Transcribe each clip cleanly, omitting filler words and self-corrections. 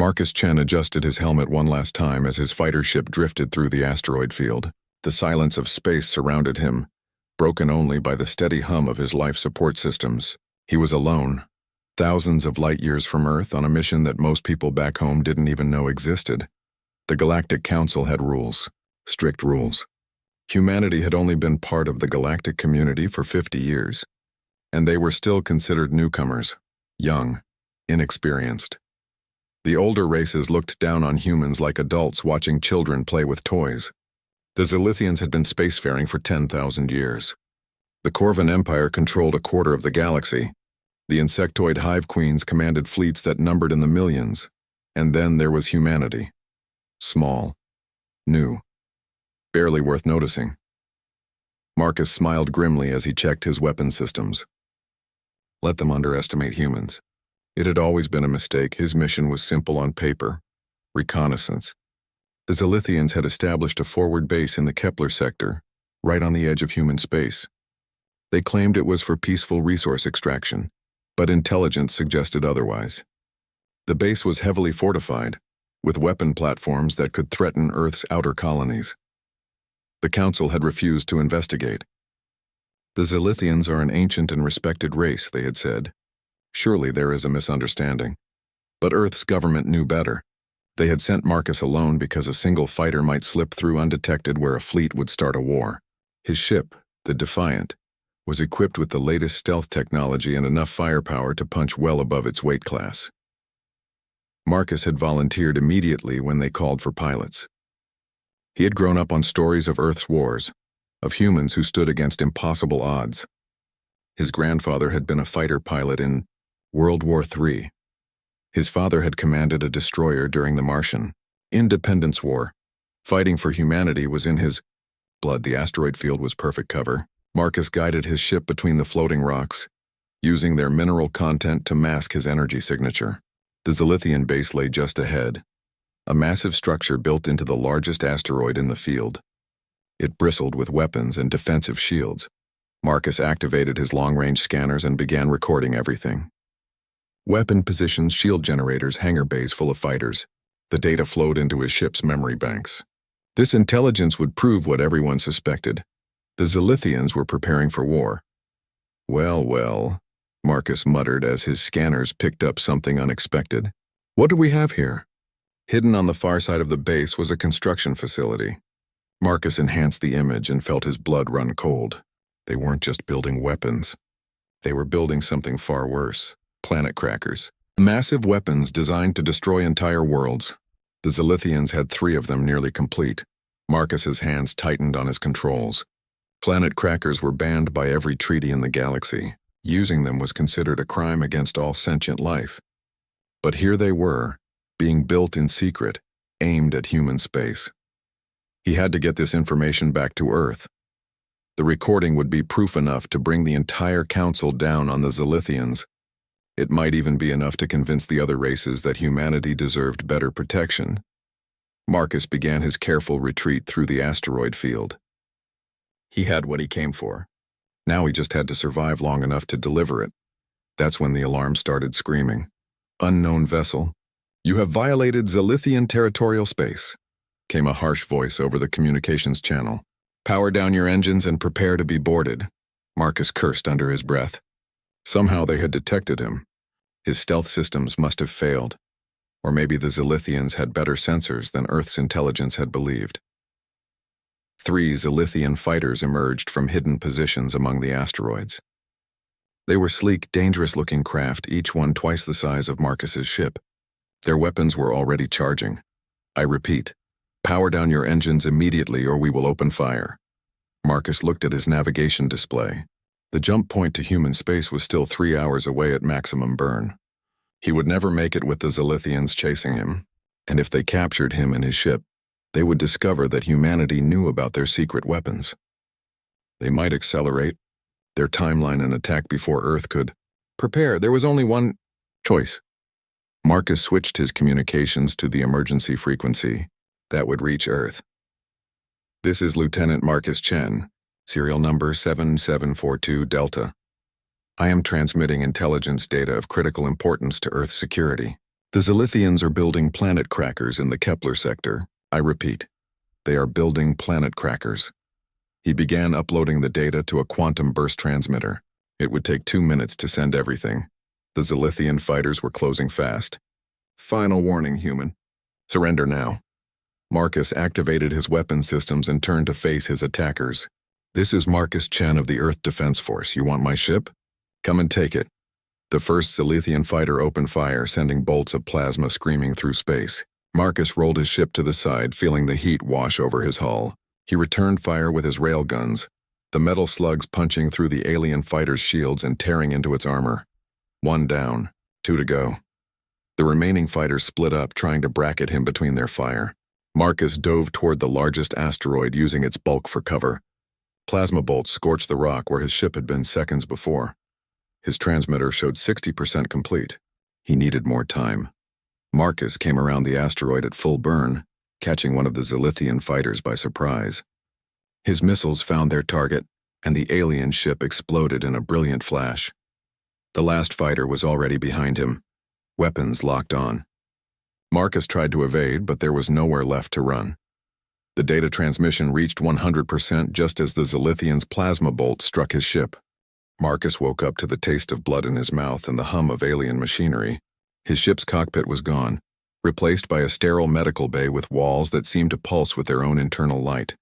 Marcus Chen adjusted his helmet one last time as his fighter ship drifted through the asteroid field. The silence of space surrounded him, broken only by the steady hum of his life support systems. He was alone, thousands of light years from Earth on a mission that most people back home didn't even know existed. The Galactic Council had rules, strict rules. Humanity had only been part of the galactic community for 50 years, and they were still considered newcomers, young, inexperienced. The older races looked down on humans like adults watching children play with toys. The Zilithians had been spacefaring for 10,000 years. The Corvan Empire controlled a quarter of the galaxy. The insectoid hive queens commanded fleets that numbered in the millions. And then there was humanity. Small, new, barely worth noticing. Marcus smiled grimly as he checked his weapon systems. Let them underestimate humans. It had always been a mistake. His mission was simple on paper: reconnaissance. The Zilithians had established a forward base in the Kepler sector, right on the edge of human space. They claimed it was for peaceful resource extraction, but intelligence suggested otherwise. The base was heavily fortified, with weapon platforms that could threaten Earth's outer colonies. The Council had refused to investigate. The Zilithians are an ancient and respected race, they had said. Surely there is a misunderstanding. But Earth's government knew better. They had sent Marcus alone because a single fighter might slip through undetected where a fleet would start a war. His ship, the Defiant, was equipped with the latest stealth technology and enough firepower to punch well above its weight class. Marcus had volunteered immediately when they called for pilots. He had grown up on stories of Earth's wars, of humans who stood against impossible odds. His grandfather had been a fighter pilot in World War III. His father had commanded a destroyer during the Martian Independence War. Fighting for humanity was in his blood. The asteroid field was perfect cover. Marcus guided his ship between the floating rocks, using their mineral content to mask his energy signature. The Zilithian base lay just ahead, a massive structure built into the largest asteroid in the field. It bristled with weapons and defensive shields. Marcus activated his long-range scanners and began recording everything. Weapon positions, shield generators, hangar bays full of fighters. The data flowed into his ship's memory banks. This intelligence would prove what everyone suspected. The Zilithians were preparing for war. Well, Marcus muttered as his scanners picked up something unexpected. What do we have here? Hidden on the far side of the base was a construction facility. Marcus enhanced the image and felt his blood run cold. They weren't just building weapons. They were building something far worse: planet crackers. Massive weapons designed to destroy entire worlds. The Zilithians had 3 of them nearly complete. Marcus's hands tightened on his controls. Planet crackers were banned by every treaty in the galaxy. Using them was considered a crime against all sentient life. But here they were, being built in secret, aimed at human space. He had to get this information back to Earth. The recording would be proof enough to bring the entire council down on the Zilithians. It might even be enough to convince the other races that humanity deserved better protection. Marcus began his careful retreat through the asteroid field. He had what he came for. Now he just had to survive long enough to deliver it. That's when the alarm started screaming. Unknown vessel. You have violated Zilithian territorial space, came a harsh voice over the communications channel. Power down your engines and prepare to be boarded. Marcus cursed under his breath. Somehow they had detected him. His stealth systems must have failed. Or maybe the Zilithians had better sensors than Earth's intelligence had believed. 3 Zilithian fighters emerged from hidden positions among the asteroids. They were sleek, dangerous-looking craft, each one twice the size of Marcus's ship. Their weapons were already charging. I repeat, power down your engines immediately or we will open fire. Marcus looked at his navigation display. The jump point to human space was still 3 hours away at maximum burn. He would never make it with the Zilithians chasing him, and if they captured him and his ship, they would discover that humanity knew about their secret weapons. They might accelerate their timeline and attack before Earth could prepare. There was only one choice. Marcus switched his communications to the emergency frequency that would reach Earth. This is Lieutenant Marcus Chen, serial number 7742 Delta. I am transmitting intelligence data of critical importance to Earth's security. The Zilithians are building planet crackers in the Kepler sector. I repeat, they are building planet crackers. He began uploading the data to a quantum burst transmitter. It would take 2 minutes to send everything. The Zilithian fighters were closing fast. Final warning, human. Surrender now. Marcus activated his weapon systems and turned to face his attackers. This is Marcus Chen of the Earth Defense Force. You want my ship? Come and take it. The first Zilithian fighter opened fire, sending bolts of plasma screaming through space. Marcus rolled his ship to the side, feeling the heat wash over his hull. He returned fire with his railguns, the metal slugs punching through the alien fighter's shields and tearing into its armor. 1 down, 2 to go. The remaining fighters split up, trying to bracket him between their fire. Marcus dove toward the largest asteroid, using its bulk for cover. Plasma bolts scorched the rock where his ship had been seconds before. His transmitter showed 60% complete. He needed more time. Marcus came around the asteroid at full burn, catching one of the Zilithian fighters by surprise. His missiles found their target, and the alien ship exploded in a brilliant flash. The last fighter was already behind him, weapons locked on. Marcus tried to evade, but there was nowhere left to run. The data transmission reached 100% just as the Zilithian's plasma bolt struck his ship. Marcus woke up to the taste of blood in his mouth and the hum of alien machinery. His ship's cockpit was gone, replaced by a sterile medical bay with walls that seemed to pulse with their own internal light.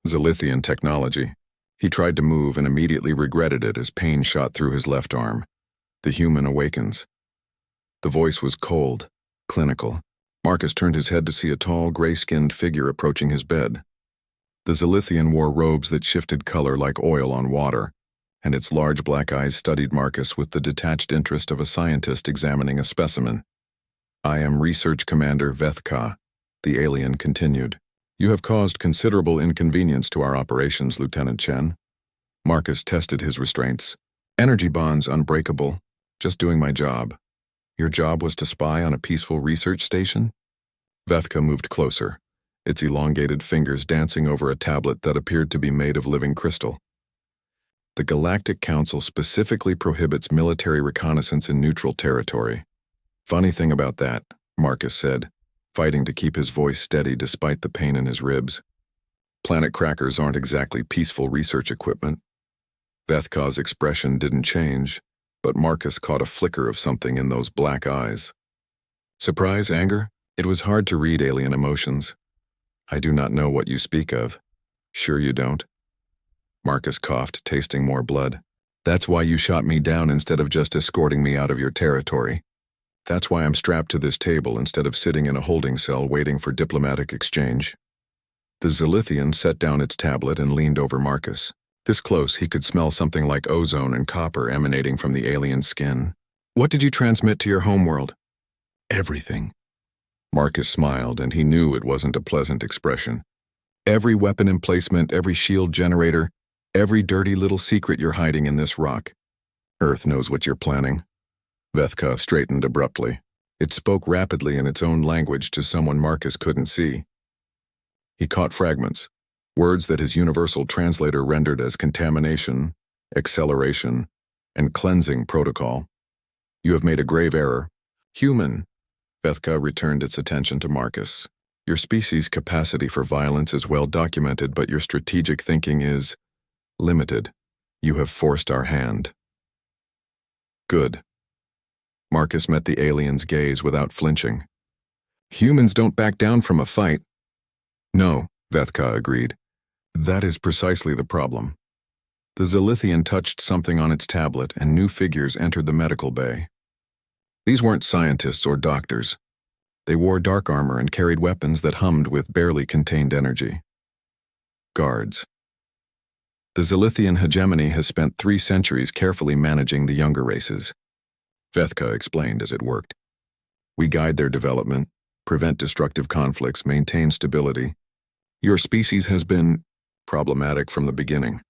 Zilithian technology. He tried to move and immediately regretted it as pain shot through his left arm. The human awakens. The voice was cold, clinical. Marcus turned his head to see a tall, gray-skinned figure approaching his bed. The Zilithian wore robes that shifted color like oil on water, and its large black eyes studied Marcus with the detached interest of a scientist examining a specimen. I am Research Commander Vethka, the alien continued. You have caused considerable inconvenience to our operations, Lieutenant Chen. Marcus tested his restraints. Energy bonds unbreakable. Just doing my job. Your job was to spy on a peaceful research station? Vethka moved closer, its elongated fingers dancing over a tablet that appeared to be made of living crystal. The Galactic Council specifically prohibits military reconnaissance in neutral territory. Funny thing about that, Marcus said, fighting to keep his voice steady despite the pain in his ribs. Planet crackers aren't exactly peaceful research equipment. Vethka's expression didn't change, but Marcus caught a flicker of something in those black eyes. Surprise, anger? It was hard to read alien emotions. I do not know what you speak of. Sure you don't? Marcus coughed, tasting more blood. That's why you shot me down instead of just escorting me out of your territory. That's why I'm strapped to this table instead of sitting in a holding cell waiting for diplomatic exchange. The Zilithian set down its tablet and leaned over Marcus. This close, he could smell something like ozone and copper emanating from the alien skin. What did you transmit to your homeworld? Everything. Marcus smiled, and he knew it wasn't a pleasant expression. Every weapon emplacement, every shield generator, every dirty little secret you're hiding in this rock. Earth knows what you're planning. Vethka straightened abruptly. It spoke rapidly in its own language to someone Marcus couldn't see. He caught fragments, words that his universal translator rendered as contamination, acceleration, and cleansing protocol. You have made a grave error. Human. Vethka returned its attention to Marcus. Your species' capacity for violence is well documented, but your strategic thinking is limited. You have forced our hand. Good. Marcus met the alien's gaze without flinching. Humans don't back down from a fight. No, Vethka agreed. That is precisely the problem. The Zilithian touched something on its tablet, and new figures entered the medical bay. These weren't scientists or doctors. They wore dark armor and carried weapons that hummed with barely contained energy. Guards. The Zilithian hegemony has spent 3 centuries carefully managing the younger races. Vethka explained as it worked. We guide their development, prevent destructive conflicts, maintain stability. Your species has been problematic from the beginning.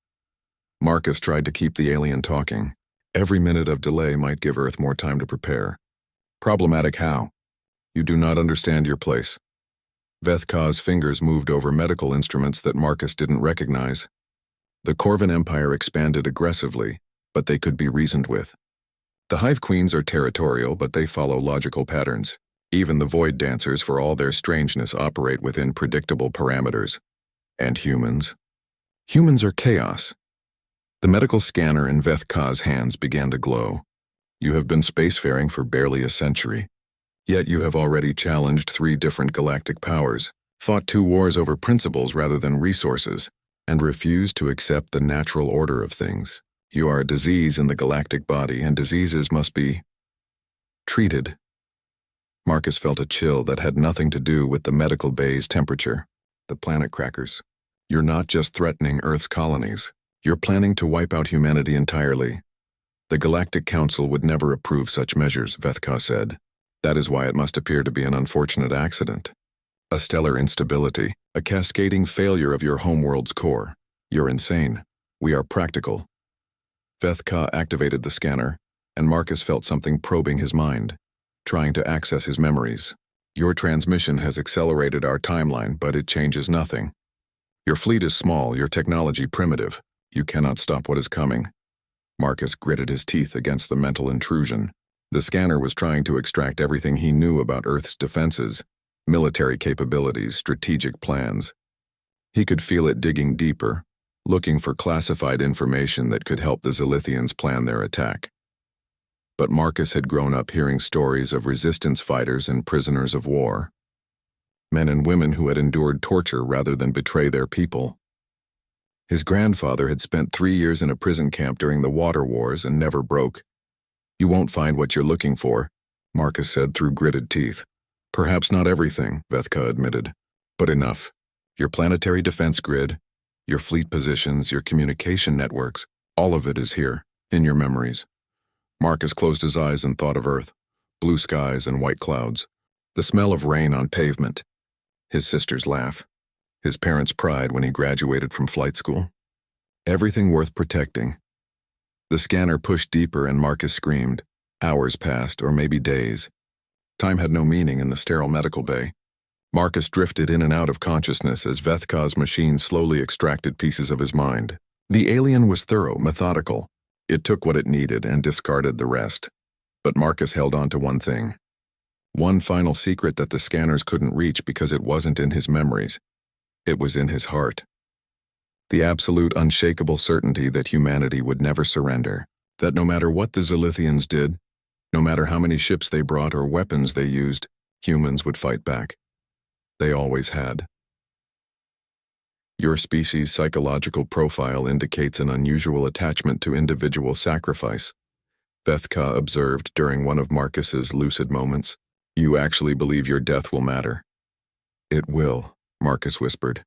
Marcus tried to keep the alien talking. Every minute of delay might give Earth more time to prepare. Problematic how? You do not understand your place. Vethka's fingers moved over medical instruments that Marcus didn't recognize. The Corvin Empire expanded aggressively, but they could be reasoned with. The Hive Queens are territorial, but they follow logical patterns. Even the Void Dancers, for all their strangeness, operate within predictable parameters. And humans? Humans are chaos. The medical scanner in Vethka's hands began to glow. You have been spacefaring for barely a century. Yet you have already challenged 3 different galactic powers, fought 2 wars over principles rather than resources, and refused to accept the natural order of things. You are a disease in the galactic body, and diseases must be treated. Marcus felt a chill that had nothing to do with the medical bay's temperature. The planet crackers. You're not just threatening Earth's colonies. You're planning to wipe out humanity entirely. The Galactic Council would never approve such measures, Vethka said. That is why it must appear to be an unfortunate accident. A stellar instability, a cascading failure of your homeworld's core. You're insane. We are practical. Vethka activated the scanner, and Marcus felt something probing his mind, trying to access his memories. Your transmission has accelerated our timeline, but it changes nothing. Your fleet is small, your technology primitive. You cannot stop what is coming. Marcus gritted his teeth against the mental intrusion. The scanner was trying to extract everything he knew about Earth's defenses, military capabilities, strategic plans. He could feel it digging deeper, looking for classified information that could help the Zilithians plan their attack. But Marcus had grown up hearing stories of resistance fighters and prisoners of war. Men and women who had endured torture rather than betray their people. His grandfather had spent 3 years in a prison camp during the water wars and never broke. You won't find what you're looking for, Marcus said through gritted teeth. Perhaps not everything, Vethka admitted, but enough. Your planetary defense grid, your fleet positions, your communication networks, all of it is here, in your memories. Marcus closed his eyes and thought of Earth, blue skies and white clouds, the smell of rain on pavement, his sister's laugh, his parents' pride when he graduated from flight school. Everything worth protecting. The scanner pushed deeper and Marcus screamed. Hours passed, or maybe days. Time had no meaning in the sterile medical bay. Marcus drifted in and out of consciousness as Vethka's machine slowly extracted pieces of his mind. The alien was thorough, methodical. It took what it needed and discarded the rest. But Marcus held on to one thing. One final secret that the scanners couldn't reach because it wasn't in his memories. It was in his heart. The absolute unshakable certainty that humanity would never surrender, that no matter what the Zilithians did, no matter how many ships they brought or weapons they used, humans would fight back. They always had. Your species' psychological profile indicates an unusual attachment to individual sacrifice, Vethka observed during one of Marcus's lucid moments. You actually believe your death will matter. It will, Marcus whispered.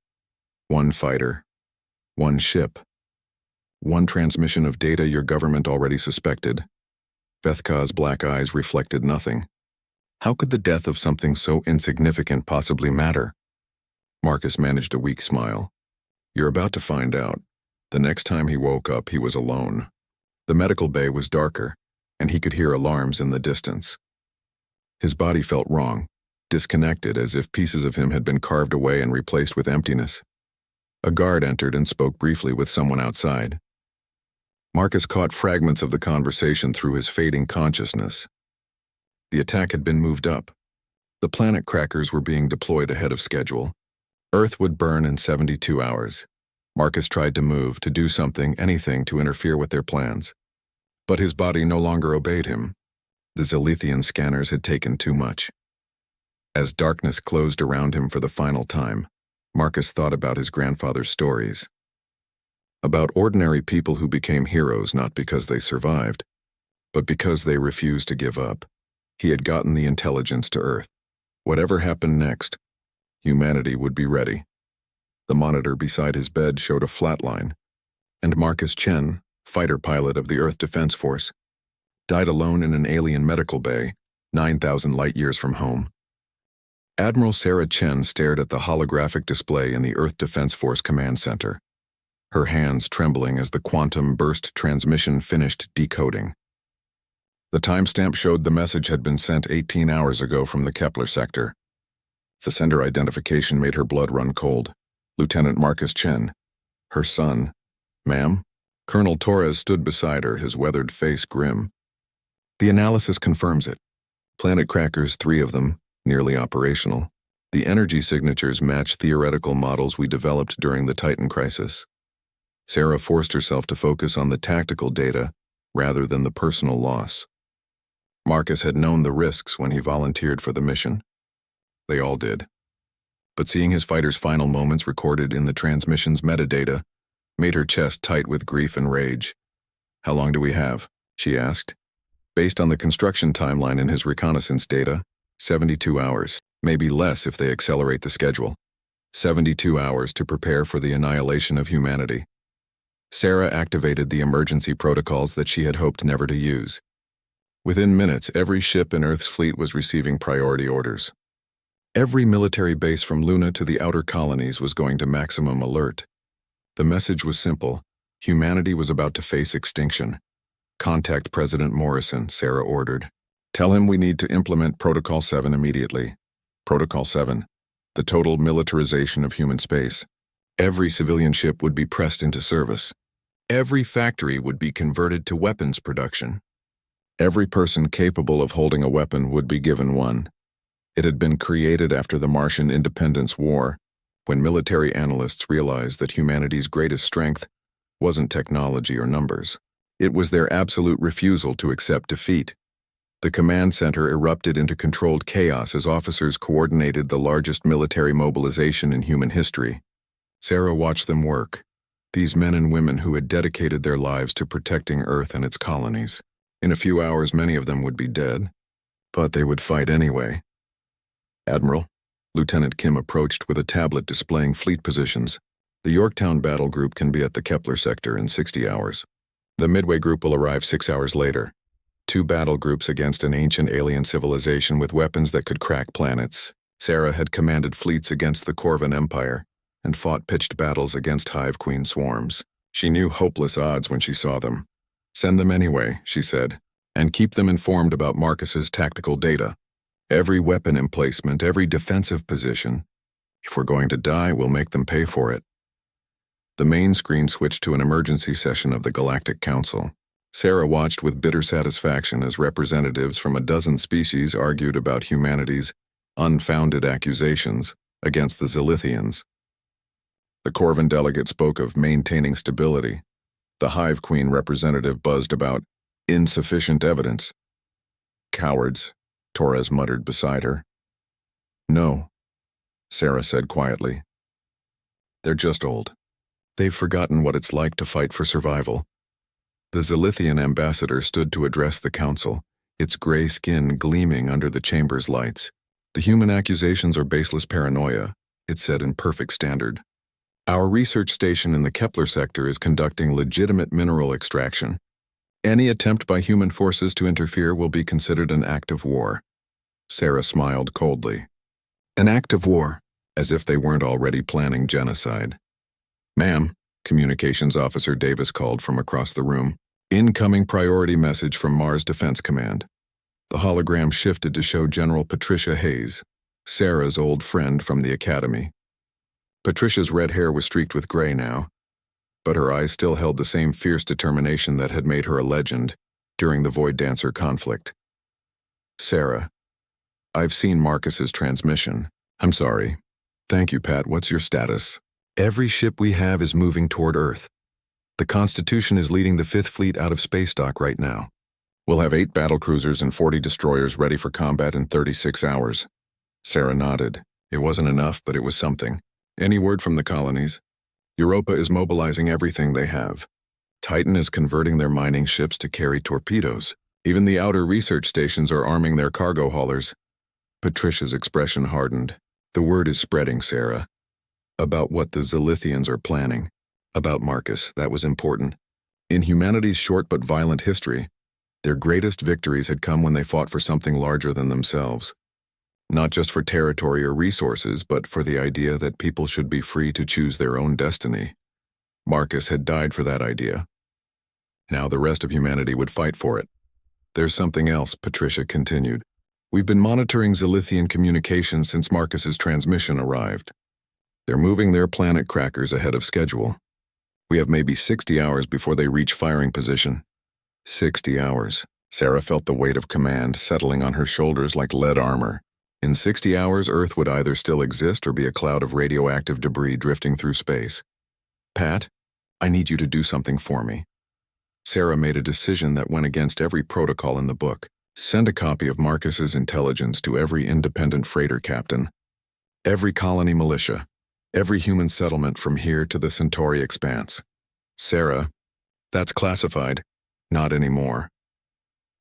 One fighter. One ship. One transmission of data your government already suspected. Vethka's black eyes reflected nothing. How could the death of something so insignificant possibly matter? Marcus managed a weak smile. You're about to find out. The next time he woke up, he was alone. The medical bay was darker, and he could hear alarms in the distance. His body felt wrong, disconnected, as if pieces of him had been carved away and replaced with emptiness. A guard entered and spoke briefly with someone outside. Marcus caught fragments of the conversation through his fading consciousness. The attack had been moved up. The planet crackers were being deployed ahead of schedule. Earth would burn in 72 hours. Marcus tried to move, to do something, anything to interfere with their plans. But his body no longer obeyed him. The Zilithian scanners had taken too much. As darkness closed around him for the final time, Marcus thought about his grandfather's stories. About ordinary people who became heroes not because they survived, but because they refused to give up. He had gotten the intelligence to Earth. Whatever happened next, humanity would be ready. The monitor beside his bed showed a flat line, and Marcus Chen, fighter pilot of the Earth Defense Force, died alone in an alien medical bay, 9,000 light-years from home. Admiral Sarah Chen stared at the holographic display in the Earth Defense Force Command Center, her hands trembling as the quantum burst transmission finished decoding. The timestamp showed the message had been sent 18 hours ago from the Kepler sector. The sender identification made her blood run cold. Lieutenant Marcus Chen, her son. Ma'am? Colonel Torres stood beside her, his weathered face grim. The analysis confirms it. Planet crackers, 3 of them, nearly operational. The energy signatures match theoretical models we developed during the Titan crisis. Sarah forced herself to focus on the tactical data rather than the personal loss. Marcus had known the risks when he volunteered for the mission. They all did. But seeing his fighter's final moments recorded in the transmission's metadata made her chest tight with grief and rage. "How long do we have?" she asked. Based on the construction timeline in his reconnaissance data, 72 hours, maybe less if they accelerate the schedule. 72 hours to prepare for the annihilation of humanity. Sarah activated the emergency protocols that she had hoped never to use. Within minutes, every ship in Earth's fleet was receiving priority orders. Every military base from Luna to the outer colonies was going to maximum alert. The message was simple. Humanity was about to face extinction. "Contact President Morrison," Sarah ordered. "Tell him we need to implement Protocol 7 immediately." Protocol 7, the total militarization of human space. Every civilian ship would be pressed into service. Every factory would be converted to weapons production. Every person capable of holding a weapon would be given one. It had been created after the Martian Independence War, when military analysts realized that humanity's greatest strength wasn't technology or numbers. It was their absolute refusal to accept defeat. The command center erupted into controlled chaos as officers coordinated the largest military mobilization in human history. Sarah watched them work, these men and women who had dedicated their lives to protecting Earth and its colonies. In a few hours, many of them would be dead, but they would fight anyway. "Admiral," Lieutenant Kim approached with a tablet displaying fleet positions. "The Yorktown battle group can be at the Kepler sector in 60 hours. The Midway group will arrive 6 hours later. 2 battle groups against an ancient alien civilization with weapons that could crack planets." Sarah had commanded fleets against the Corvan Empire and fought pitched battles against Hive Queen swarms. She knew hopeless odds when she saw them. "Send them anyway," she said, "and keep them informed about Marcus's tactical data. Every weapon emplacement, every defensive position. If we're going to die, we'll make them pay for it." The main screen switched to an emergency session of the Galactic Council. Sarah watched with bitter satisfaction as representatives from a dozen species argued about humanity's unfounded accusations against the Zilithians. The Corvan delegate spoke of maintaining stability. The Hive Queen representative buzzed about insufficient evidence. "Cowards," Torres muttered beside her. "No," Sarah said quietly. "They're just old. They've forgotten what it's like to fight for survival." The Zilithian ambassador stood to address the council, its gray skin gleaming under the chamber's lights. "The human accusations are baseless paranoia," it said in perfect standard. "Our research station in the Kepler sector is conducting legitimate mineral extraction. Any attempt by human forces to interfere will be considered an act of war." Sarah smiled coldly. "An act of war," as if they weren't already planning genocide. "Ma'am," Communications Officer Davis called from across the room. "Incoming priority message from Mars Defense Command." The hologram shifted to show General Patricia Hayes, Sarah's old friend from the academy. Patricia's red hair was streaked with gray now, but her eyes still held the same fierce determination that had made her a legend during the Void Dancer conflict. "Sarah, I've seen Marcus's transmission. I'm sorry. Thank you, Pat. What's your status?" "Every ship we have is moving toward Earth. The Constitution is leading the 5th Fleet out of space dock right now. We'll have 8 battlecruisers and 40 destroyers ready for combat in 36 hours. Sarah nodded. It wasn't enough, but it was something. "Any word from the colonies?" "Europa is mobilizing everything they have. Titan is converting their mining ships to carry torpedoes. Even the outer research stations are arming their cargo haulers." Patricia's expression hardened. "The word is spreading, Sarah. About what the Zilithians are planning. About Marcus, that was important. In humanity's short but violent history, their greatest victories had come when they fought for something larger than themselves. Not just for territory or resources, but for the idea that people should be free to choose their own destiny. Marcus had died for that idea. Now the rest of humanity would fight for it. "There's something else," Patricia continued. "We've been monitoring Zilithian communications since Marcus's transmission arrived. They're moving their planet crackers ahead of schedule. We have maybe 60 hours before they reach firing position." 60 hours, Sarah felt the weight of command settling on her shoulders like lead armor. In 60 hours, Earth would either still exist or be a cloud of radioactive debris drifting through space. Pat, I need you to do something for me. Sarah made a decision that went against every protocol in the book. Send a copy of Marcus's intelligence to every independent freighter captain, every colony militia, every human settlement from here to the Centauri expanse. Sarah, that's classified. Not anymore.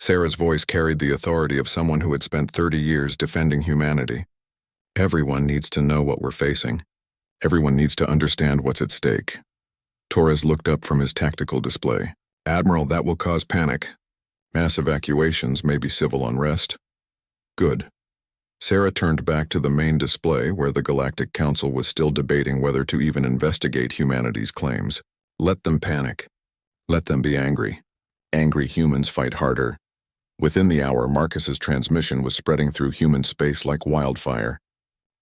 Sarah's voice carried the authority of someone who had spent 30 years defending humanity. Everyone needs to know what we're facing. Everyone needs to understand what's at stake. Torres looked up from his tactical display. Admiral, that will cause panic. Mass evacuations, maybe civil unrest. Good. Sarah turned back to the main display where the Galactic Council was still debating whether to even investigate humanity's claims. Let them panic. Let them be angry. Angry humans fight harder. Within the hour, Marcus's transmission was spreading through human space like wildfire.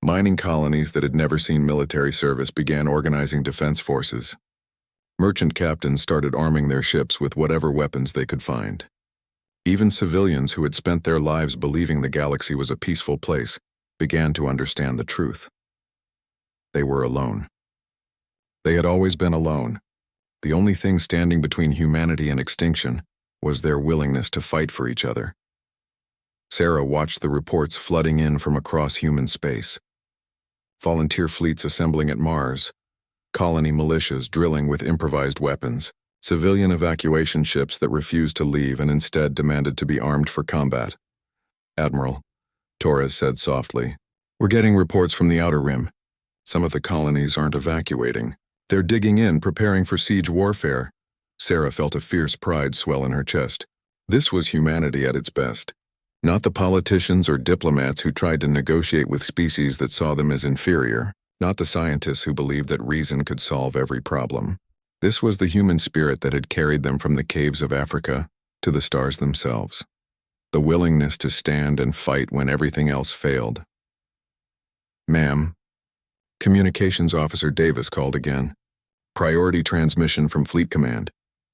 Mining colonies that had never seen military service began organizing defense forces. Merchant captains started arming their ships with whatever weapons they could find. Even civilians who had spent their lives believing the galaxy was a peaceful place began to understand the truth. They were alone. They had always been alone. The only thing standing between humanity and extinction was their willingness to fight for each other. Sarah watched the reports flooding in from across human space. Volunteer fleets assembling at Mars, colony militias drilling with improvised weapons, civilian evacuation ships that refused to leave and instead demanded to be armed for combat. Admiral, Torres said softly, we're getting reports from the Outer Rim. Some of the colonies aren't evacuating. They're digging in, preparing for siege warfare. Sarah felt a fierce pride swell in her chest. This was humanity at its best. Not the politicians or diplomats who tried to negotiate with species that saw them as inferior. Not the scientists who believed that reason could solve every problem. This was the human spirit that had carried them from the caves of Africa to the stars themselves. The willingness to stand and fight when everything else failed. Ma'am. Communications Officer Davis called again. Priority transmission from Fleet Command.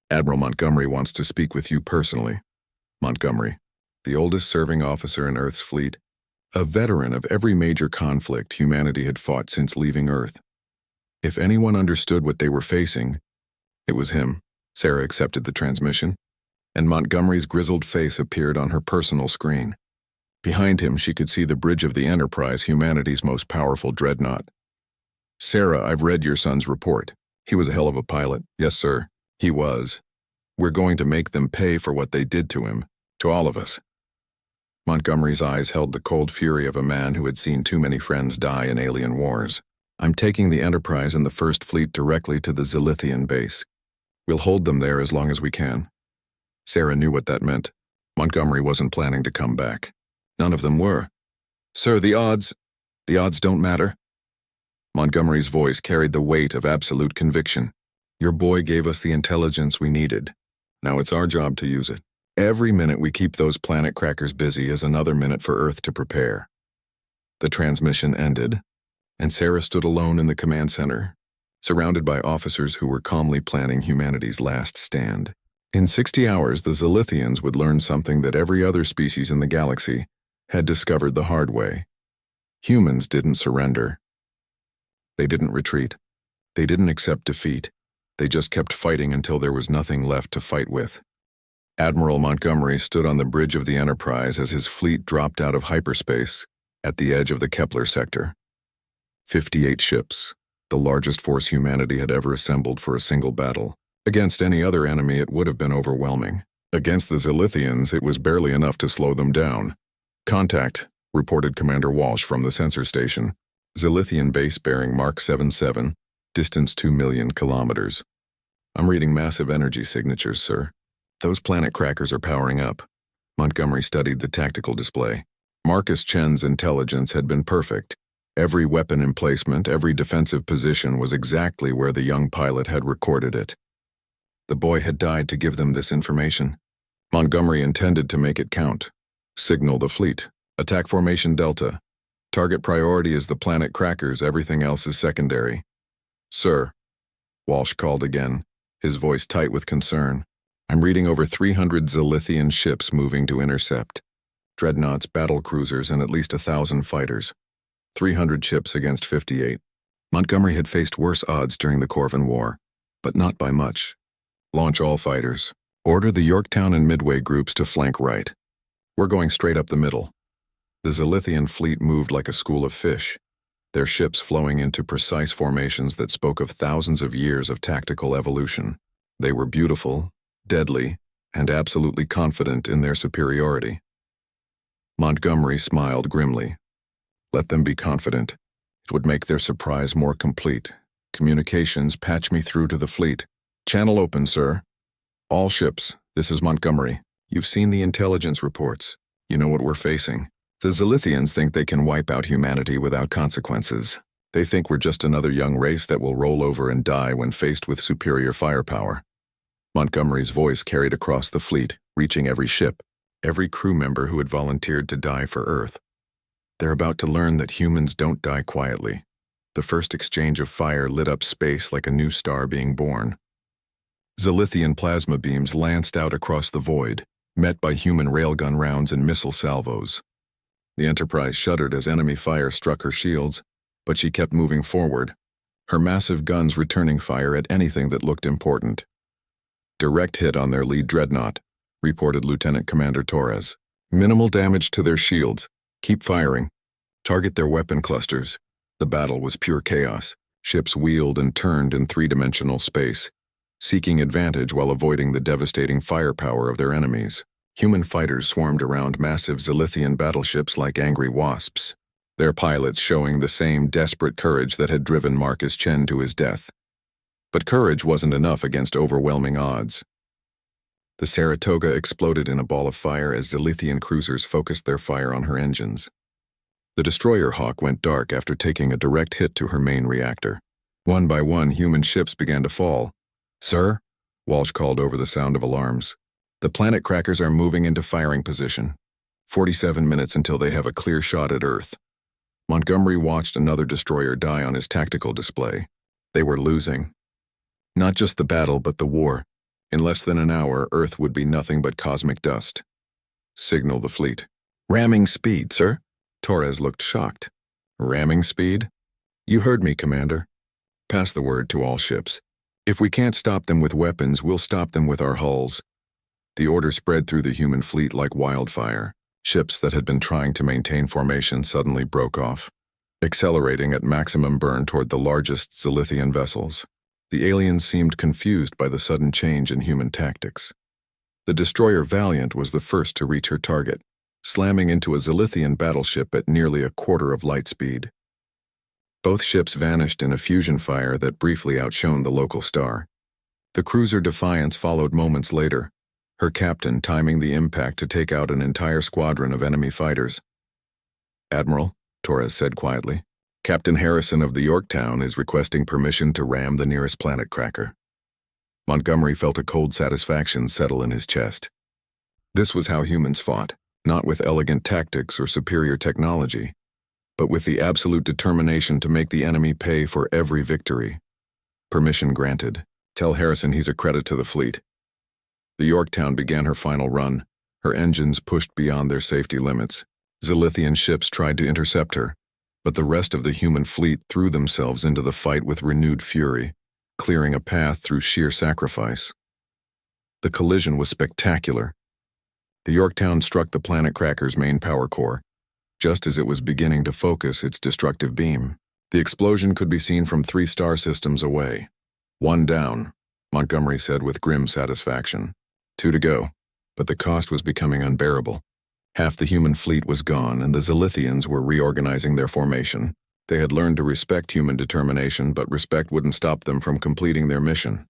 Admiral Montgomery wants to speak with you personally. Montgomery, the oldest serving officer in Earth's fleet, a veteran of every major conflict humanity had fought since leaving Earth. If anyone understood what they were facing, it was him. Sarah accepted the transmission, and Montgomery's grizzled face appeared on her personal screen. Behind him, she could see the bridge of the Enterprise, humanity's most powerful dreadnought. Sarah, I've read your son's report. He was a hell of a pilot. Yes, sir, he was. We're going to make them pay for what they did to him, to all of us. Montgomery's eyes held the cold fury of a man who had seen too many friends die in alien wars. I'm taking the Enterprise and the First Fleet directly to the Zilithian base. We'll hold them there as long as we can. Sarah knew what that meant. Montgomery wasn't planning to come back. None of them were. Sir, the odds don't matter. Montgomery's voice carried the weight of absolute conviction. Your boy gave us the intelligence we needed. Now it's our job to use it. Every minute we keep those planet crackers busy is another minute for Earth to prepare. The transmission ended, and Sarah stood alone in the command center, surrounded by officers who were calmly planning humanity's last stand. In 60 hours, the Zilithians would learn something that every other species in the galaxy had discovered the hard way. Humans didn't surrender. They didn't retreat. They didn't accept defeat. They just kept fighting until there was nothing left to fight with. Admiral Montgomery stood on the bridge of the Enterprise as his fleet dropped out of hyperspace at the edge of the Kepler sector. 58 ships, the largest force humanity had ever assembled for a single battle. Against any other enemy, it would have been overwhelming. Against the Zilithians, it was barely enough to slow them down. Contact, reported Commander Walsh from the sensor station. Zilithian base bearing Mark 77, distance 2 million kilometers. I'm reading massive energy signatures, sir. Those planet crackers are powering up. Montgomery studied the tactical display. Marcus Chen's intelligence had been perfect. Every weapon emplacement, every defensive position was exactly where the young pilot had recorded it. The boy had died to give them this information. Montgomery intended to make it count. Signal the fleet. Attack formation Delta. Target priority is the planet crackers, everything else is secondary. Sir, Walsh called again, his voice tight with concern. I'm reading over 300 Zilithian ships moving to intercept. Dreadnoughts, battle cruisers, and at least 1,000 fighters. 300 ships against 58. Montgomery had faced worse odds during the Corvan War, but not by much. Launch all fighters. Order the Yorktown and Midway groups to flank right. We're going straight up the middle. The Zilithian fleet moved like a school of fish, their ships flowing into precise formations that spoke of thousands of years of tactical evolution. They were beautiful, deadly, and absolutely confident in their superiority. Montgomery smiled grimly. Let them be confident. It would make their surprise more complete. Communications, patch me through to the fleet. Channel open, sir. All ships, this is Montgomery. You've seen the intelligence reports. You know what we're facing. The Zilithians think they can wipe out humanity without consequences. They think we're just another young race that will roll over and die when faced with superior firepower. Montgomery's voice carried across the fleet, reaching every ship, every crew member who had volunteered to die for Earth. They're about to learn that humans don't die quietly. The first exchange of fire lit up space like a new star being born. Zilithian plasma beams lanced out across the void, met by human railgun rounds and missile salvos. The Enterprise shuddered as enemy fire struck her shields, but she kept moving forward, her massive guns returning fire at anything that looked important. Direct hit on their lead dreadnought, reported Lieutenant Commander Torres. Minimal damage to their shields. Keep firing. Target their weapon clusters. The battle was pure chaos. Ships wheeled and turned in three-dimensional space, seeking advantage while avoiding the devastating firepower of their enemies. Human fighters swarmed around massive Zilithian battleships like angry wasps, their pilots showing the same desperate courage that had driven Marcus Chen to his death. But courage wasn't enough against overwhelming odds. The Saratoga exploded in a ball of fire as Zilithian cruisers focused their fire on her engines. The destroyer Hawk went dark after taking a direct hit to her main reactor. One by one, human ships began to fall. "Sir?" Walsh called over the sound of alarms. "The planet crackers are moving into firing position. 47 minutes until they have a clear shot at Earth." Montgomery watched another destroyer die on his tactical display. They were losing. Not just the battle, but the war. In less than an hour, Earth would be nothing but cosmic dust. Signal the fleet. "Ramming speed, sir?" Torres looked shocked. "Ramming speed?" "You heard me, Commander. Pass the word to all ships. If we can't stop them with weapons, we'll stop them with our hulls." The order spread through the human fleet like wildfire. Ships that had been trying to maintain formation suddenly broke off, accelerating at maximum burn toward the largest Zilithian vessels. The aliens seemed confused by the sudden change in human tactics. The destroyer Valiant was the first to reach her target, slamming into a Zilithian battleship at nearly a quarter of light speed. Both ships vanished in a fusion fire that briefly outshone the local star. The cruiser Defiance followed moments later, her captain timing the impact to take out an entire squadron of enemy fighters. "Admiral," Torres said quietly, "Captain Harrison of the Yorktown is requesting permission to ram the nearest planet cracker." Montgomery felt a cold satisfaction settle in his chest. This was how humans fought, not with elegant tactics or superior technology, but with the absolute determination to make the enemy pay for every victory. Permission granted. Tell Harrison he's a credit to the fleet. The Yorktown began her final run, her engines pushed beyond their safety limits. Zilithian ships tried to intercept her, but the rest of the human fleet threw themselves into the fight with renewed fury, clearing a path through sheer sacrifice. The collision was spectacular. The Yorktown struck the planet cracker's main power core, just as it was beginning to focus its destructive beam. The explosion could be seen from 3 star systems away. "One down," Montgomery said with grim satisfaction. 2 to go, but the cost was becoming unbearable. Half the human fleet was gone, and the Zilithians were reorganizing their formation. They had learned to respect human determination, but respect wouldn't stop them from completing their mission.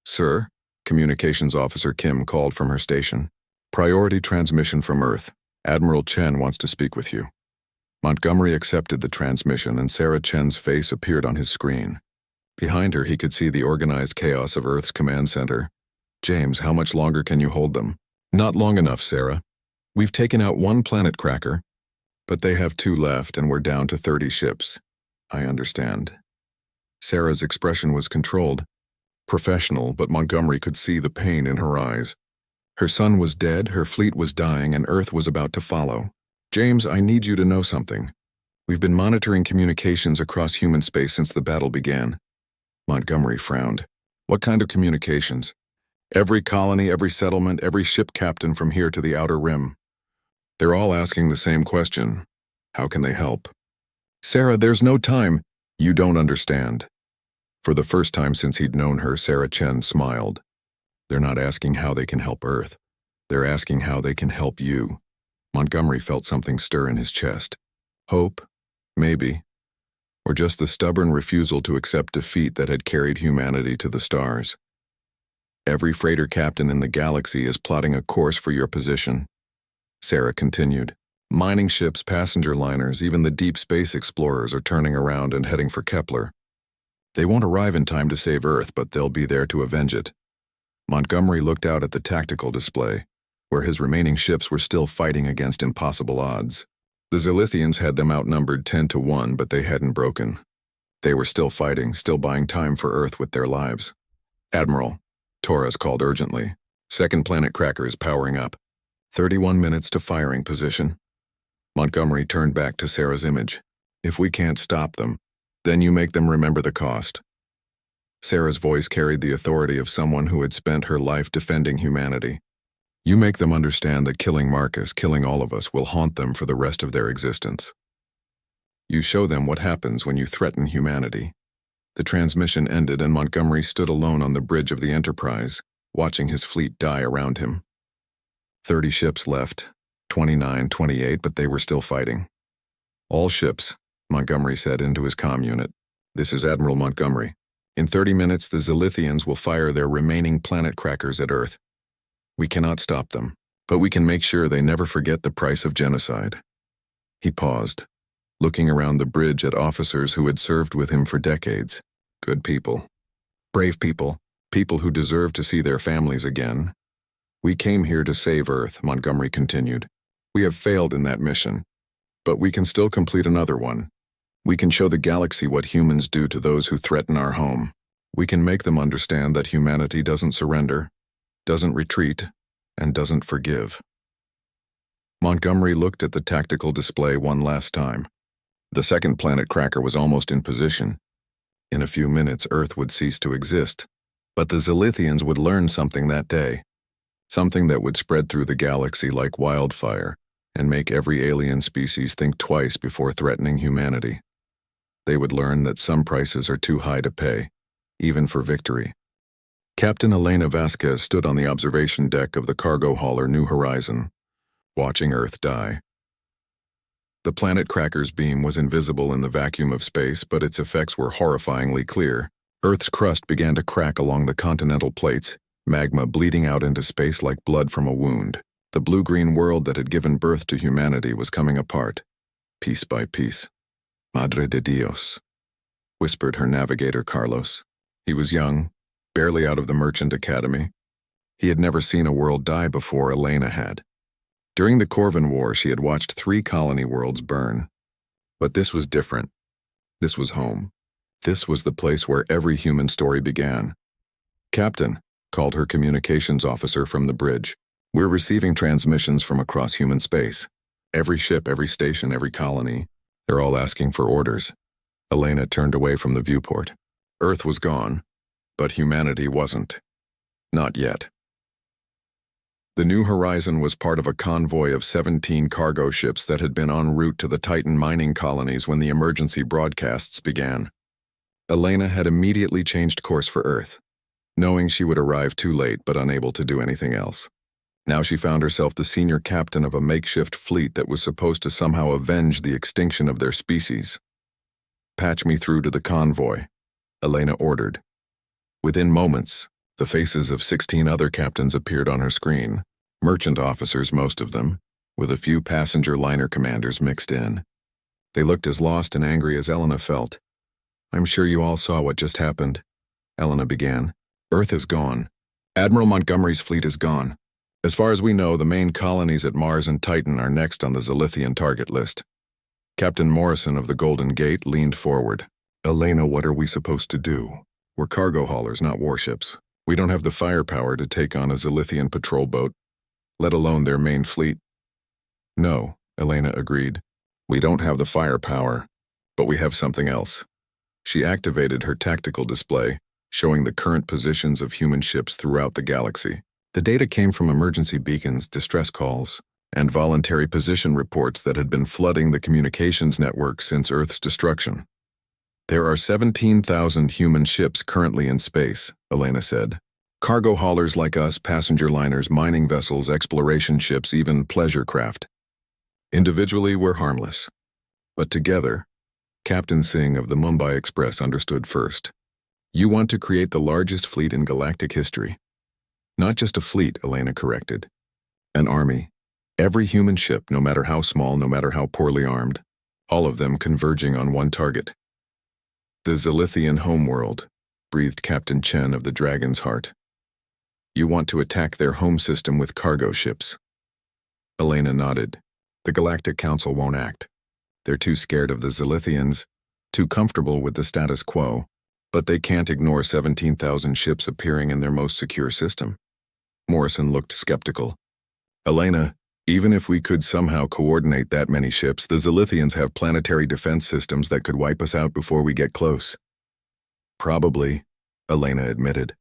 "Sir," Communications Officer Kim called from her station. "Priority transmission from Earth. Admiral Chen wants to speak with you." Montgomery accepted the transmission, and Sarah Chen's face appeared on his screen. Behind her, he could see the organized chaos of Earth's command center. "James, how much longer can you hold them?" "Not long enough, Sarah. We've taken out 1 planet cracker, but they have 2 left and we're down to 30 ships. I understand." Sarah's expression was controlled, Professional, but Montgomery could see the pain in her eyes. Her son was dead, her fleet was dying, and Earth was about to follow. James, I need you to know something. We've been monitoring communications across human space since the battle began. Montgomery frowned. What kind of communications? Every colony, every settlement, every ship captain from here to the outer rim. They're all asking the same question. How can they help? Sarah, there's no time. You don't understand. For the first time since he'd known her, Sarah Chen smiled. They're not asking how they can help Earth. They're asking how they can help you. Montgomery felt something stir in his chest. Hope? Maybe. Or just the stubborn refusal to accept defeat that had carried humanity to the stars. Every freighter captain in the galaxy is plotting a course for your position. Sarah continued. Mining ships, passenger liners, even the deep space explorers are turning around and heading for Kepler. They won't arrive in time to save Earth, but they'll be there to avenge it. Montgomery looked out at the tactical display, where his remaining ships were still fighting against impossible odds. The Zilithians had them outnumbered 10-1, but they hadn't broken. They were still fighting, still buying time for Earth with their lives. Admiral, Torres called urgently. Second planet cracker is powering up. 31 minutes to firing position. Montgomery turned back to Sarah's image. If we can't stop them, then you make them remember the cost. Sarah's voice carried the authority of someone who had spent her life defending humanity. You make them understand that killing Marcus, killing all of us, will haunt them for the rest of their existence. You show them what happens when you threaten humanity. The transmission ended and Montgomery stood alone on the bridge of the Enterprise, watching his fleet die around him. 30 ships left, 29, 28, but they were still fighting. All ships, Montgomery said into his comm unit. This is Admiral Montgomery. In 30 minutes, the Zilithians will fire their remaining planet crackers at Earth. We cannot stop them, but we can make sure they never forget the price of genocide. He paused, looking around the bridge at officers who had served with him for decades. Good people. Brave people. People who deserve to see their families again. We came here to save Earth, Montgomery continued. We have failed in that mission, but we can still complete another one. We can show the galaxy what humans do to those who threaten our home. We can make them understand that humanity doesn't surrender, doesn't retreat, and doesn't forgive. Montgomery looked at the tactical display one last time. The second planet cracker was almost in position. In a few minutes, Earth would cease to exist, but the Zilithians would learn something that day, something that would spread through the galaxy like wildfire and make every alien species think twice before threatening humanity. They would learn that some prices are too high to pay, even for victory. Captain Elena Vasquez stood on the observation deck of the cargo hauler New Horizon, watching Earth die. The planet cracker's beam was invisible in the vacuum of space, but its effects were horrifyingly clear. Earth's crust began to crack along the continental plates, magma bleeding out into space like blood from a wound. The blue-green world that had given birth to humanity was coming apart, piece by piece. Madre de Dios, whispered her navigator Carlos. He was young, barely out of the Merchant Academy. He had never seen a world die before Elena had. During the Corvin War, she had watched 3 colony worlds burn. But this was different. This was home. This was the place where every human story began. Captain, called her communications officer from the bridge. We're receiving transmissions from across human space. Every ship, every station, every colony. They're all asking for orders. Elena turned away from the viewport. Earth was gone, but humanity wasn't. Not yet. The New Horizon was part of a convoy of 17 cargo ships that had been en route to the Titan mining colonies when the emergency broadcasts began. Elena had immediately changed course for Earth, knowing she would arrive too late but unable to do anything else. Now she found herself the senior captain of a makeshift fleet that was supposed to somehow avenge the extinction of their species. Patch me through to the convoy, Elena ordered. Within moments, the faces of 16 other captains appeared on her screen, merchant officers most of them, with a few passenger liner commanders mixed in. They looked as lost and angry as Elena felt. I'm sure you all saw what just happened, Elena began. Earth is gone. Admiral Montgomery's fleet is gone. As far as we know, the main colonies at Mars and Titan are next on the Zilithian target list. Captain Morrison of the Golden Gate leaned forward. Elena, what are we supposed to do? We're cargo haulers, not warships. We don't have the firepower to take on a Zilithian patrol boat, let alone their main fleet. No, Elena agreed. We don't have the firepower, but we have something else. She activated her tactical display, showing the current positions of human ships throughout the galaxy. The data came from emergency beacons, distress calls, and voluntary position reports that had been flooding the communications network since Earth's destruction. There are 17,000 human ships currently in space, Elena said. Cargo haulers like us, passenger liners, mining vessels, exploration ships, even pleasure craft. Individually, we're harmless. But together, Captain Singh of the Mumbai Express understood first. You want to create the largest fleet in galactic history. Not just a fleet, Elena corrected. An army. Every human ship, no matter how small, no matter how poorly armed, all of them converging on one target. The Zilithian homeworld, breathed Captain Chen of the Dragon's Heart. You want to attack their home system with cargo ships. Elena nodded. The Galactic Council won't act. They're too scared of the Zilithians, too comfortable with the status quo, but they can't ignore 17,000 ships appearing in their most secure system. Morrison looked skeptical. Elena, even if we could somehow coordinate that many ships, the Zilithians have planetary defense systems that could wipe us out before we get close. Probably, Elena admitted.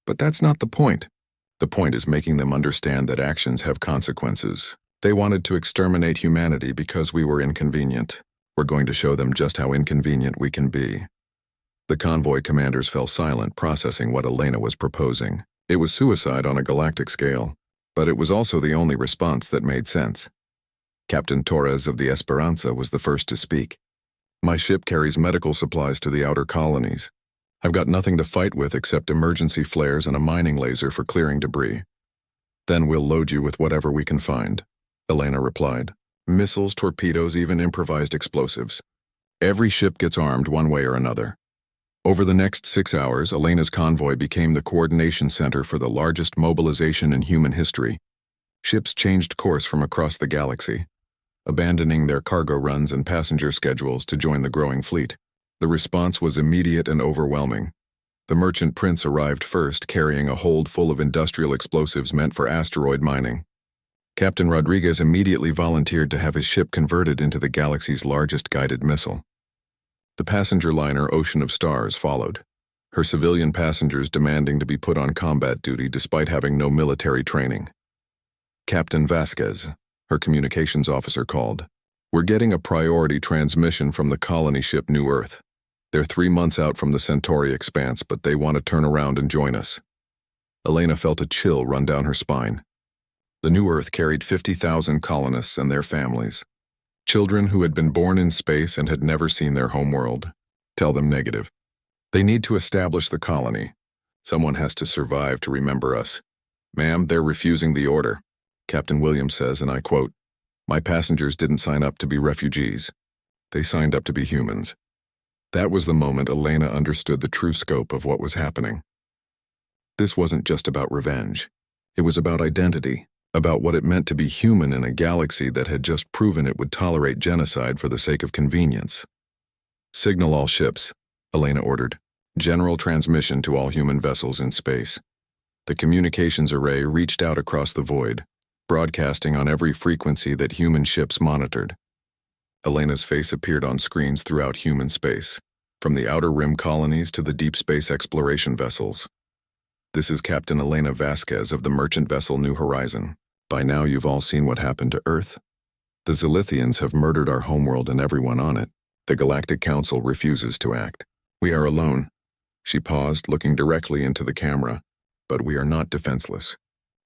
But that's not the point. The point is making them understand that actions have consequences. They wanted to exterminate humanity because we were inconvenient. We're going to show them just how inconvenient we can be. The convoy commanders fell silent, processing what Elena was proposing. It was suicide on a galactic scale, but it was also the only response that made sense. Captain Torres of the Esperanza was the first to speak. My ship carries medical supplies to the outer colonies. I've got nothing to fight with except emergency flares and a mining laser for clearing debris. Then we'll load you with whatever we can find, Elena replied. Missiles, torpedoes, even improvised explosives. Every ship gets armed one way or another. Over the next 6 hours, Elena's convoy became the coordination center for the largest mobilization in human history. Ships changed course from across the galaxy, abandoning their cargo runs and passenger schedules to join the growing fleet. The response was immediate and overwhelming. The Merchant Prince arrived first, carrying a hold full of industrial explosives meant for asteroid mining. Captain Rodriguez immediately volunteered to have his ship converted into the galaxy's largest guided missile. The passenger liner Ocean of Stars followed, her civilian passengers demanding to be put on combat duty despite having no military training. Captain Vasquez, her communications officer, called. We're getting a priority transmission from the colony ship New Earth. They're 3 months out from the Centauri expanse, but they want to turn around and join us. Elena felt a chill run down her spine. The New Earth carried 50,000 colonists and their families. Children who had been born in space and had never seen their homeworld. Tell them negative. They need to establish the colony. Someone has to survive to remember us. Ma'am, they're refusing the order. Captain Williams says, and I quote, My passengers didn't sign up to be refugees. They signed up to be humans. That was the moment Elena understood the true scope of what was happening. This wasn't just about revenge. It was about identity. About what it meant to be human in a galaxy that had just proven it would tolerate genocide for the sake of convenience. Signal all ships, Elena ordered. General transmission to all human vessels in space. The communications array reached out across the void, broadcasting on every frequency that human ships monitored. Elena's face appeared on screens throughout human space, from the outer rim colonies to the deep space exploration vessels. This is Captain Elena Vasquez of the merchant vessel New Horizon. By now you've all seen what happened to Earth. The Zilithians have murdered our homeworld and everyone on it. The Galactic Council refuses to act. We are alone. She paused, looking directly into the camera. But we are not defenseless.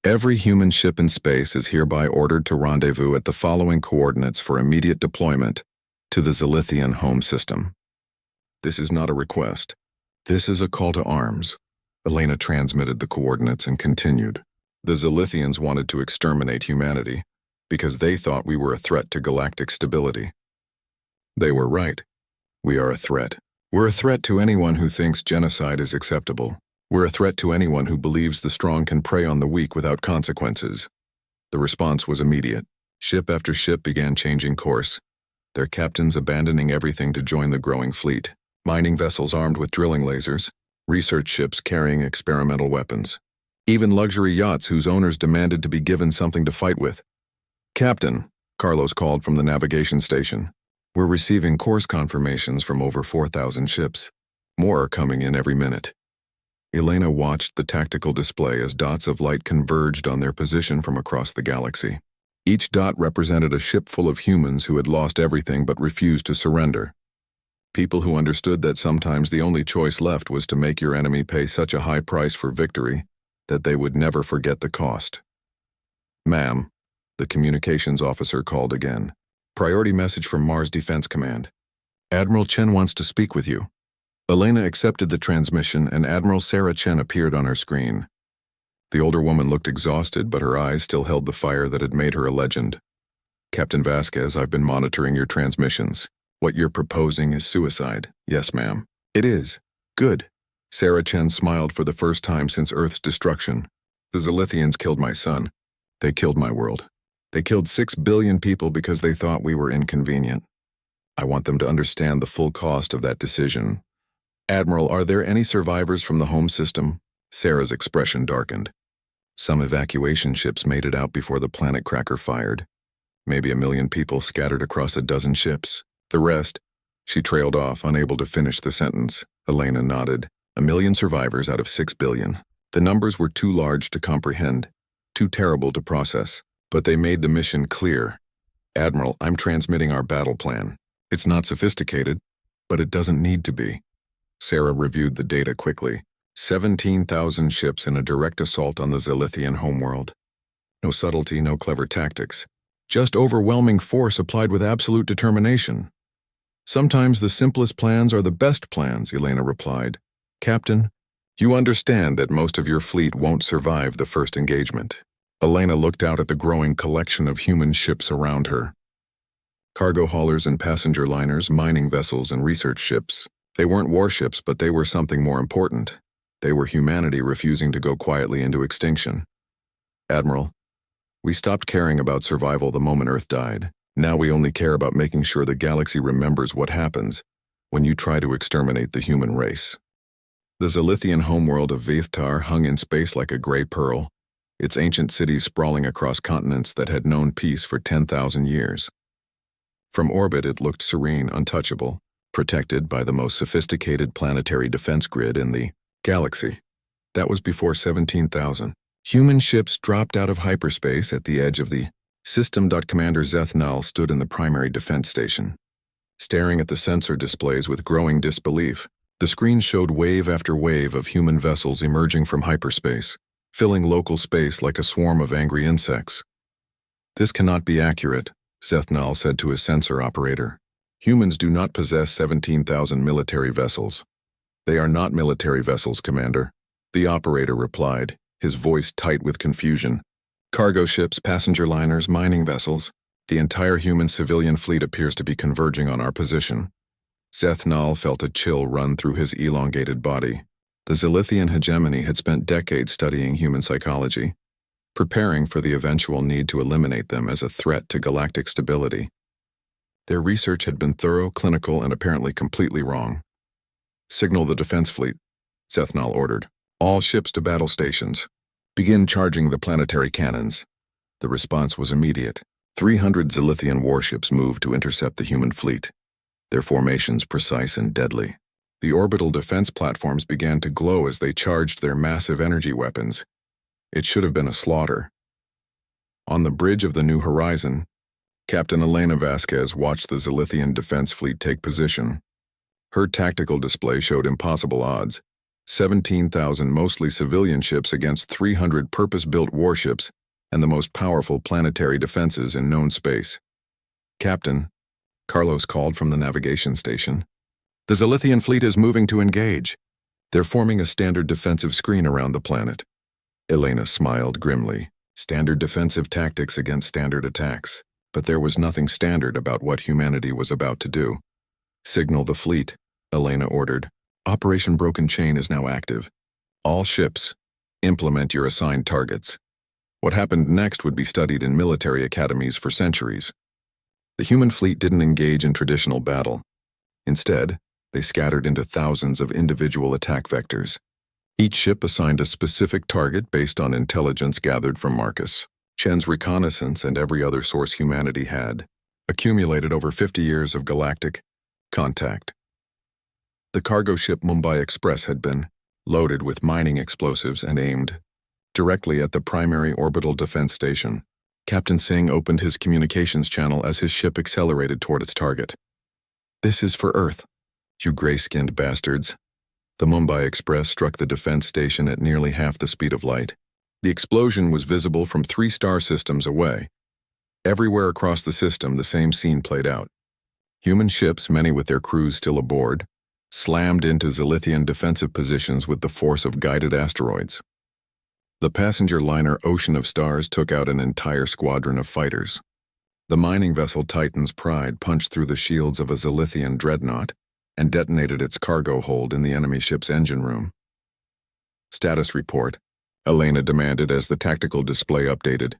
Every human ship in space is hereby ordered to rendezvous at the following coordinates for immediate deployment to the Zilithian home system. This is not a request. This is a call to arms. Elena transmitted the coordinates and continued. The Zilithians wanted to exterminate humanity because they thought we were a threat to galactic stability. They were right. We are a threat. We're a threat to anyone who thinks genocide is acceptable. We're a threat to anyone who believes the strong can prey on the weak without consequences. The response was immediate. Ship after ship began changing course, their captains abandoning everything to join the growing fleet. mining vessels armed with drilling lasers, research ships carrying experimental weapons, even luxury yachts whose owners demanded to be given something to fight with. "Captain," Carlos called from the navigation station, "we're receiving course confirmations from over 4,000 ships. More are coming in every minute." Elena watched the tactical display as dots of light converged on their position from across the galaxy. Each dot represented a ship full of humans who had lost everything but refused to surrender. People who understood that sometimes the only choice left was to make your enemy pay such a high price for victory that they would never forget the cost. "Ma'am," the communications officer called again. "Priority message from Mars Defense Command. Admiral Chen wants to speak with you." Elena accepted the transmission and Admiral Sarah Chen appeared on her screen. The older woman looked exhausted, but her eyes still held the fire that had made her a legend. "Captain Vasquez, I've been monitoring your transmissions. What you're proposing is suicide." "Yes, ma'am." "It is. Good." Sarah Chen smiled for the first time since Earth's destruction. "The Zilithians killed my son. They killed my world. They killed 6 billion people because they thought we were inconvenient. I want them to understand the full cost of that decision." "Admiral, are there any survivors from the home system?" Sarah's expression darkened. "Some evacuation ships made it out before the planet cracker fired. Maybe 1 million people scattered across a dozen ships. The rest..." She trailed off, unable to finish the sentence. Elena nodded. 1 million survivors out of 6 billion. The numbers were too large to comprehend, too terrible to process, but they made the mission clear. "Admiral, I'm transmitting our battle plan. It's not sophisticated, but it doesn't need to be." Sarah reviewed the data quickly. 17,000 ships in a direct assault on the Zilithian homeworld. No subtlety, no clever tactics. Just overwhelming force applied with absolute determination. "Sometimes the simplest plans are the best plans," Elena replied. "Captain, you understand that most of your fleet won't survive the first engagement." Elena looked out at the growing collection of human ships around her. Cargo haulers and passenger liners, mining vessels and research ships. They weren't warships, but they were something more important. They were humanity refusing to go quietly into extinction. "Admiral, we stopped caring about survival the moment Earth died. Now we only care about making sure the galaxy remembers what happens when you try to exterminate the human race." The Zilithian homeworld of Vithtar hung in space like a gray pearl, its ancient cities sprawling across continents that had known peace for 10,000 years. From orbit it looked serene, untouchable, protected by the most sophisticated planetary defense grid in the galaxy. That was before 17,000. Human ships dropped out of hyperspace at the edge of the system. Commander Zethnal stood in the primary defense station, staring at the sensor displays with growing disbelief. The screen showed wave after wave of human vessels emerging from hyperspace, filling local space like a swarm of angry insects. "This cannot be accurate," Zethnal said to his sensor operator. "Humans do not possess 17,000 military vessels." "They are not military vessels, Commander," the operator replied, his voice tight with confusion. "Cargo ships, passenger liners, mining vessels. The entire human civilian fleet appears to be converging on our position." Zethnal felt a chill run through his elongated body. The Zilithian hegemony had spent decades studying human psychology, preparing for the eventual need to eliminate them as a threat to galactic stability. Their research had been thorough, clinical, and apparently completely wrong. "Signal the defense fleet," Zethnal ordered. "All ships to battle stations. Begin charging the planetary cannons." The response was immediate. 300 Zilithian warships moved to intercept the human fleet, their formations precise and deadly. The orbital defense platforms began to glow as they charged their massive energy weapons. It should have been a slaughter. On the bridge of the New Horizon, Captain Elena Vasquez watched the Zilithian defense fleet take position. Her tactical display showed impossible odds. 17,000 mostly civilian ships against 300 purpose-built warships and the most powerful planetary defenses in known space. "Captain," Carlos called from the navigation station, "the Zilithian fleet is moving to engage. They're forming a standard defensive screen around the planet." Elena smiled grimly. Standard defensive tactics against standard attacks. But there was nothing standard about what humanity was about to do. "Signal the fleet," Elena ordered. "Operation Broken Chain is now active. All ships, implement your assigned targets." What happened next would be studied in military academies for centuries. The human fleet didn't engage in traditional battle. Instead, They scattered into thousands of individual attack vectors. Each ship assigned a specific target based on intelligence gathered from Marcus, Chen's reconnaissance, and every other source humanity had, accumulated over 50 years of galactic contact. The cargo ship Mumbai Express had been loaded with mining explosives and aimed directly at the primary orbital defense station. Captain Singh opened his communications channel as his ship accelerated toward its target. "This is for Earth, you gray-skinned bastards." The Mumbai Express struck the defense station at nearly half the speed of light. The explosion was visible from 3 star systems away. Everywhere across the system, the same scene played out. Human ships, many with their crews still aboard, slammed into Zilithian defensive positions with the force of guided asteroids. The passenger liner Ocean of Stars took out an entire squadron of fighters. The mining vessel Titan's Pride punched through the shields of a Zilithian dreadnought and detonated its cargo hold in the enemy ship's engine room. "Status report," Elena demanded as the tactical display updated.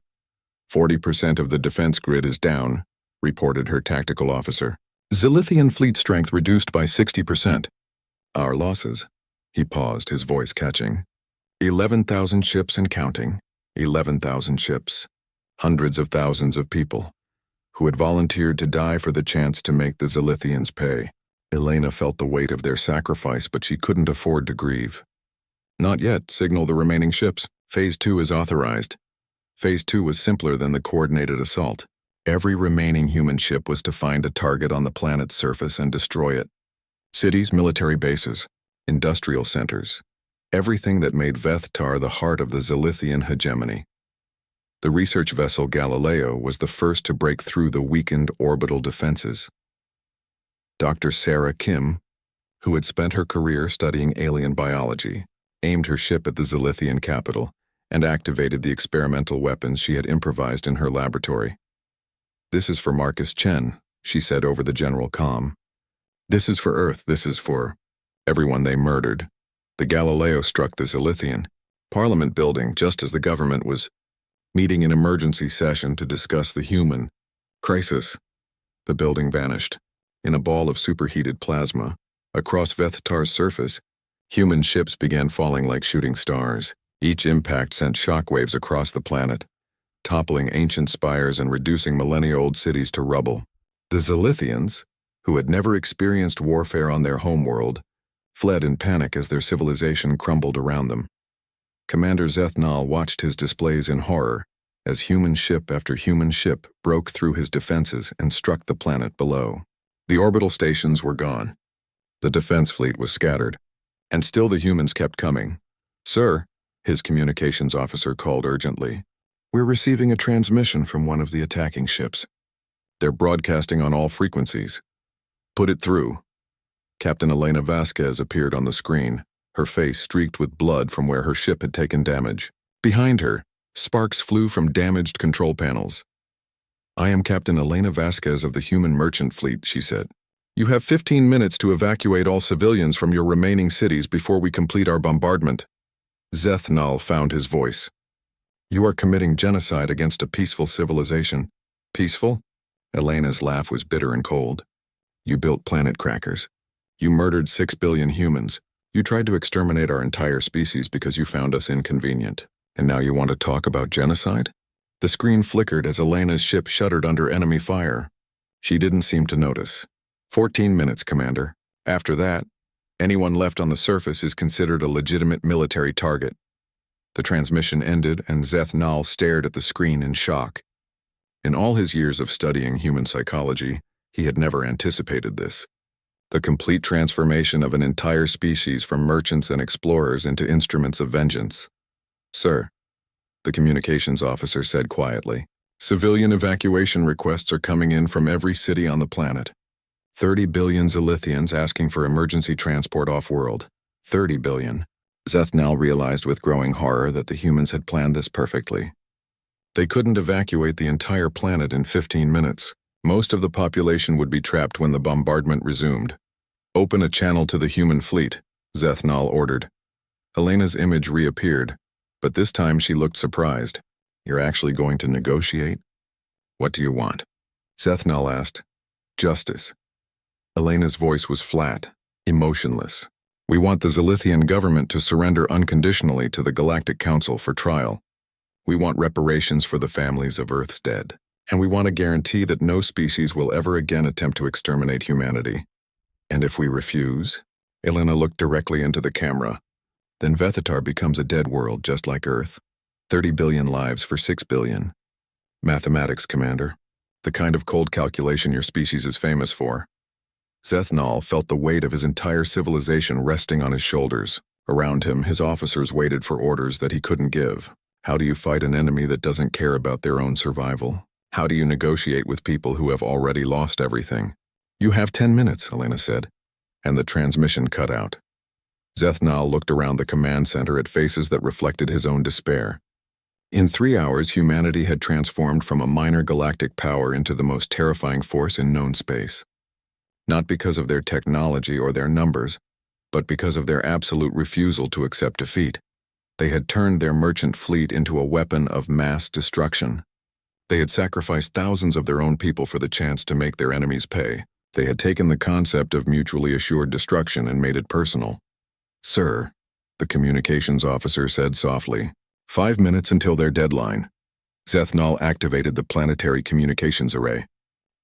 40% of the defense grid is down," reported her tactical officer. "Zilithian fleet strength reduced by 60%. Our losses." He paused, his voice catching. 11,000 ships and counting. 11,000 ships. Hundreds of thousands of people who had volunteered to die for the chance to make the Zilithians pay. Elena felt the weight of their sacrifice, but she couldn't afford to grieve. "Not yet. Signal the remaining ships. Phase 2 is authorized." Phase 2 was simpler than the coordinated assault. Every remaining human ship was to find a target on the planet's surface and destroy it. Cities, military bases, industrial centers. Everything that made Vethtar the heart of the Zilithian hegemony. The research vessel Galileo was the first to break through the weakened orbital defenses. Dr. Sarah Kim, who had spent her career studying alien biology, aimed her ship at the Zilithian capital and activated the experimental weapons she had improvised in her laboratory. "This is for Marcus Chen," she said over the general comm. "This is for Earth. This is for everyone they murdered." The Galileo struck the Zilithian Parliament building just as the government was meeting in emergency session to discuss the human crisis. The building vanished. In a ball of superheated plasma, across Vethtar's surface, human ships began falling like shooting stars. Each impact sent shockwaves across the planet, toppling ancient spires and reducing millennia-old cities to rubble. The Zilithians, who had never experienced warfare on their homeworld, fled in panic as their civilization crumbled around them. Commander Zethnal watched his displays in horror as human ship after human ship broke through his defenses and struck the planet below. The orbital stations were gone. The defense fleet was scattered. And still the humans kept coming. "Sir," his communications officer called urgently, "we're receiving a transmission from one of the attacking ships. They're broadcasting on all frequencies. Put it through." Captain Elena Vasquez appeared on the screen, her face streaked with blood from where her ship had taken damage. Behind her, sparks flew from damaged control panels. "I am Captain Elena Vasquez of the Human Merchant Fleet," she said. "You have 15 minutes to evacuate all civilians from your remaining cities before we complete our bombardment." Zethnal found his voice. "You are committing genocide against a peaceful civilization." "Peaceful?" Elena's laugh was bitter and cold. "You built planet crackers. You murdered 6 billion humans. You tried to exterminate our entire species because you found us inconvenient. And now you want to talk about genocide?" The screen flickered as Elena's ship shuddered under enemy fire. She didn't seem to notice. 14 minutes, Commander. After that, anyone left on the surface is considered a legitimate military target." The transmission ended and Zethnal stared at the screen in shock. In all his years of studying human psychology, he had never anticipated this. The complete transformation of an entire species from merchants and explorers into instruments of vengeance. "Sir," the communications officer said quietly, "civilian evacuation requests are coming in from every city on the planet. 30 billion Zilithians asking for emergency transport off-world. 30 billion. Zethnal realized with growing horror that the humans had planned this perfectly. They couldn't evacuate the entire planet in 15 minutes. Most of the population would be trapped when the bombardment resumed. "Open a channel to the human fleet," Zethnal ordered. Elena's image reappeared, but this time she looked surprised. "You're actually going to negotiate?" "What do you want?" Zethnal asked. "Justice." Elena's voice was flat, Emotionless. We want the Zilithian government to surrender unconditionally to the Galactic Council for trial. We want reparations for the families of Earth's dead. And we want a guarantee that no species will ever again attempt to exterminate humanity. And if we refuse? Elena looked directly into the camera. Then Vethatar becomes a dead world just like Earth. 30 billion lives for 6 billion. Mathematics, Commander. The kind of cold calculation your species is famous for. Zethnal felt the weight of his entire civilization resting on his shoulders. Around him, his officers waited for orders that he couldn't give. How do you fight an enemy that doesn't care about their own survival? How do you negotiate with people who have already lost everything? You have 10 minutes, Elena said, and the transmission cut out. Zethnal looked around the command center at faces that reflected his own despair. In 3 hours, humanity had transformed from a minor galactic power into the most terrifying force in known space. Not because of their technology or their numbers, but because of their absolute refusal to accept defeat. They had turned their merchant fleet into a weapon of mass destruction. They had sacrificed thousands of their own people for the chance to make their enemies pay. They had taken the concept of mutually assured destruction and made it personal. Sir, the communications officer said softly, 5 minutes until their deadline. Zethnal activated the planetary communications array.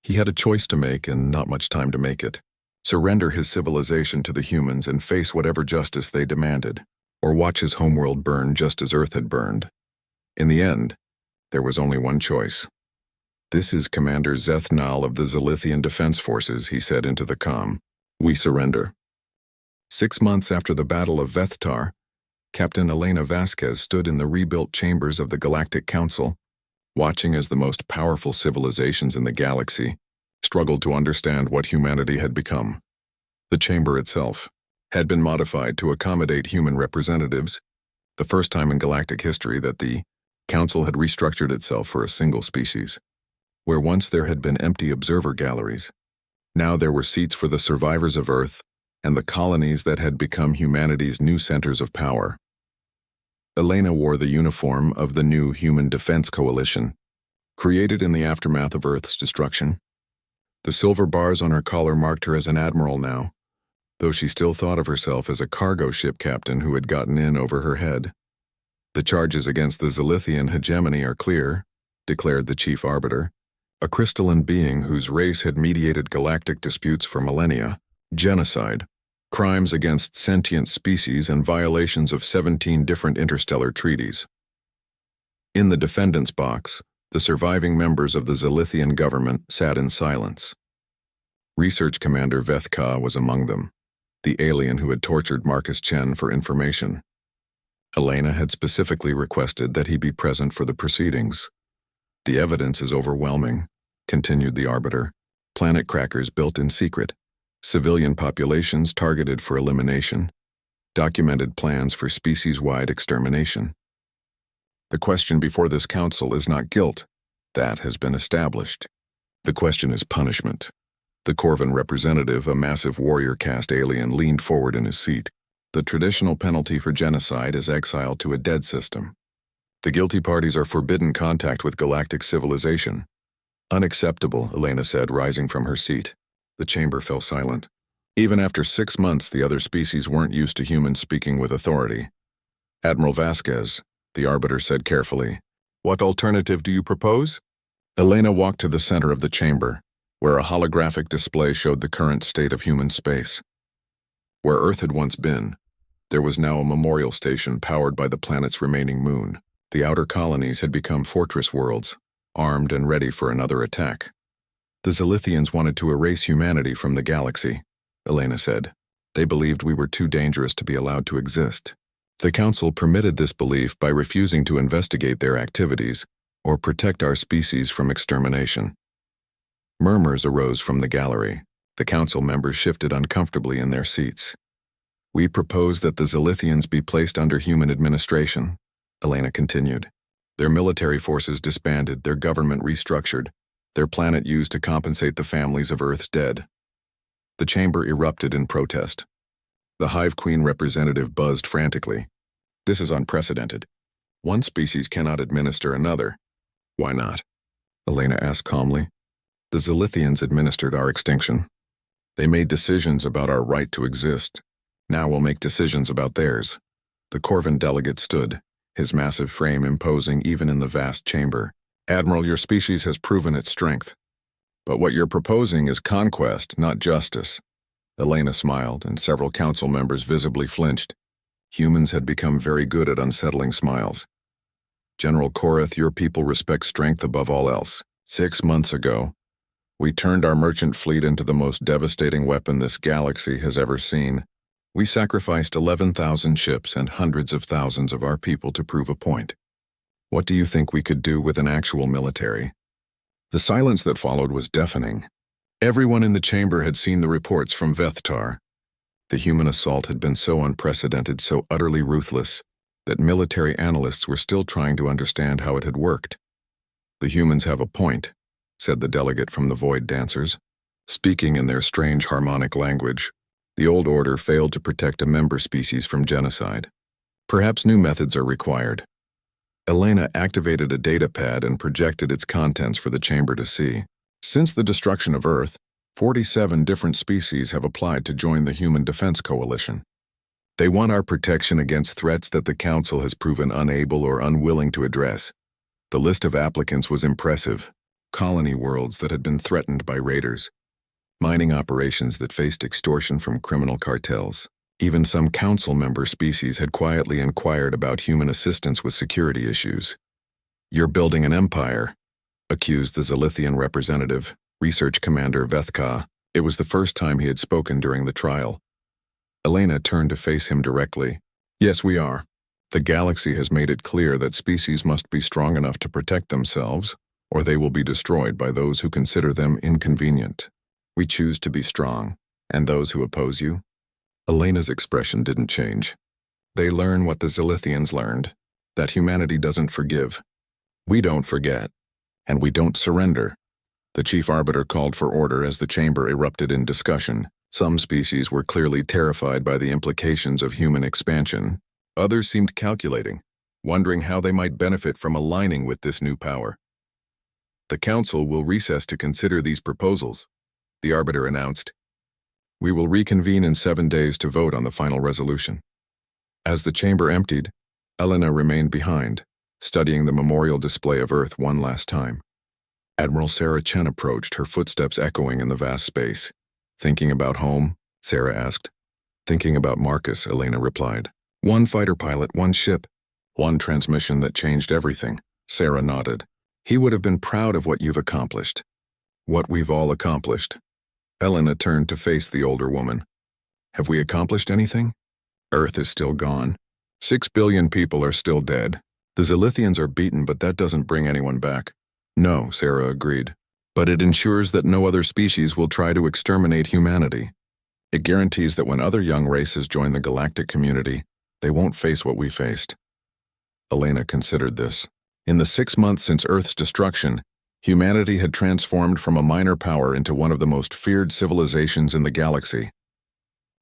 He had a choice to make and not much time to make it. Surrender his civilization to the humans and face whatever justice they demanded, or watch his homeworld burn just as Earth had burned. In the end, there was only one choice. This is Commander Zethnal of the Zilithian Defense Forces, he said into the comm. We surrender. 6 months after the Battle of Vethtar, Captain Elena Vasquez stood in the rebuilt chambers of the Galactic Council, watching as the most powerful civilizations in the galaxy struggled to understand what humanity had become. The chamber itself had been modified to accommodate human representatives, the first time in galactic history that the Council had restructured itself for a single species. Where once there had been empty observer galleries, now there were seats for the survivors of Earth and the colonies that had become humanity's new centers of power. Elena wore the uniform of the new Human Defense Coalition, created in the aftermath of Earth's destruction. The silver bars on her collar marked her as an admiral now, though she still thought of herself as a cargo ship captain who had gotten in over her head. The charges against the Zilithian hegemony are clear, declared the chief arbiter, a crystalline being whose race had mediated galactic disputes for millennia, genocide, crimes against sentient species, and violations of 17 different interstellar treaties. In the defendant's box, the surviving members of the Zilithian government sat in silence. Research Commander Vethka was among them, the alien who had tortured Marcus Chen for information. Elena had specifically requested that he be present for the proceedings. The evidence is overwhelming, continued the arbiter. Planet crackers built in secret, civilian populations targeted for elimination, documented plans for species-wide extermination. The question before this council is not guilt. That has been established. The question is punishment. The Corvin representative, a massive warrior caste alien, leaned forward in his seat. The traditional penalty for genocide is exile to a dead system. The guilty parties are forbidden contact with galactic civilization. Unacceptable, Elena said, rising from her seat. The chamber fell silent. Even after 6 months, the other species weren't used to humans speaking with authority. Admiral Vasquez, the arbiter said carefully, what alternative do you propose? Elena walked to the center of the chamber, where a holographic display showed the current state of human space. Where Earth had once been, there was now a memorial station powered by the planet's remaining moon. The outer colonies had become fortress worlds, armed and ready for another attack. The Zilithians wanted to erase humanity from the galaxy, Elena said. They believed we were too dangerous to be allowed to exist. The Council permitted this belief by refusing to investigate their activities or protect our species from extermination. Murmurs arose from the gallery. The Council members shifted uncomfortably in their seats. We propose that the Zilithians be placed under human administration, Elena continued. Their military forces disbanded, their government restructured, their planet used to compensate the families of Earth's dead. The chamber erupted in protest. The Hive Queen representative buzzed frantically. This is unprecedented. One species cannot administer another. Why not? Elena asked calmly. The Zilithians administered our extinction. They made decisions about our right to exist. Now we'll make decisions about theirs. The Corvin delegate stood, his massive frame imposing even in the vast chamber. Admiral, your species has proven its strength. But what you're proposing is conquest, not justice. Elena smiled, and several council members visibly flinched. Humans had become very good at unsettling smiles. General Korath, your people respect strength above all else. 6 months ago, we turned our merchant fleet into the most devastating weapon this galaxy has ever seen. We sacrificed 11,000 ships and hundreds of thousands of our people to prove a point. What do you think we could do with an actual military? The silence that followed was deafening. Everyone in the chamber had seen the reports from Vethtar. The human assault had been so unprecedented, so utterly ruthless, that military analysts were still trying to understand how it had worked. The humans have a point, said the delegate from the Void Dancers. Speaking in their strange harmonic language, the old order failed to protect a member species from genocide. Perhaps new methods are required. Elena activated a data pad and projected its contents for the chamber to see. Since the destruction of Earth, 47 different species have applied to join the Human Defense Coalition. They want our protection against threats that the Council has proven unable or unwilling to address. The list of applicants was impressive. Colony worlds that had been threatened by raiders. Mining operations that faced extortion from criminal cartels. Even some council member species had quietly inquired about human assistance with security issues. You're building an empire, accused the Zilithian representative, Research Commander Vethka. It was the first time he had spoken during the trial. Elena turned to face him directly. Yes, we are. The galaxy has made it clear that species must be strong enough to protect themselves, or they will be destroyed by those who consider them inconvenient. We choose to be strong, and those who oppose you? Elena's expression didn't change. They learn what the Zilithians learned, that humanity doesn't forgive. We don't forget, and we don't surrender. The chief arbiter called for order as the chamber erupted in discussion. Some species were clearly terrified by the implications of human expansion. Others seemed calculating, wondering how they might benefit from aligning with this new power. The council will recess to consider these proposals, the arbiter announced. We will reconvene in 7 days to vote on the final resolution. As the chamber emptied, Elena remained behind, studying the memorial display of Earth one last time. Admiral Sarah Chen approached, her footsteps echoing in the vast space. Thinking about home? Sarah asked. Thinking about Marcus, Elena replied. One fighter pilot, one ship, one transmission that changed everything. Sarah nodded. He would have been proud of what you've accomplished. What we've all accomplished. Elena turned to face the older woman. Have we accomplished anything? Earth is still gone. 6 billion people are still dead. The Zilithians are beaten, but that doesn't bring anyone back. No, Sarah agreed. But it ensures that no other species will try to exterminate humanity. It guarantees that when other young races join the galactic community, they won't face what we faced. Elena considered this. In the 6 months since Earth's destruction, humanity had transformed from a minor power into one of the most feared civilizations in the galaxy.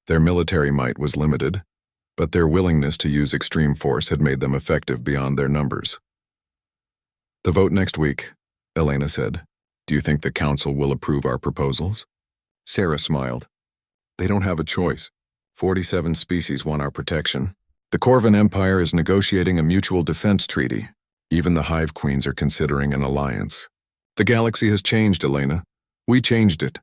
Their military might was limited, but their willingness to use extreme force had made them effective beyond their numbers. The vote next week, Elena said. Do you think the council will approve our proposals? Sarah smiled. They don't have a choice. 47 species want our protection. The Corvin Empire is negotiating a mutual defense treaty. Even the Hive Queens are considering an alliance. The galaxy has changed, Elena. We changed it.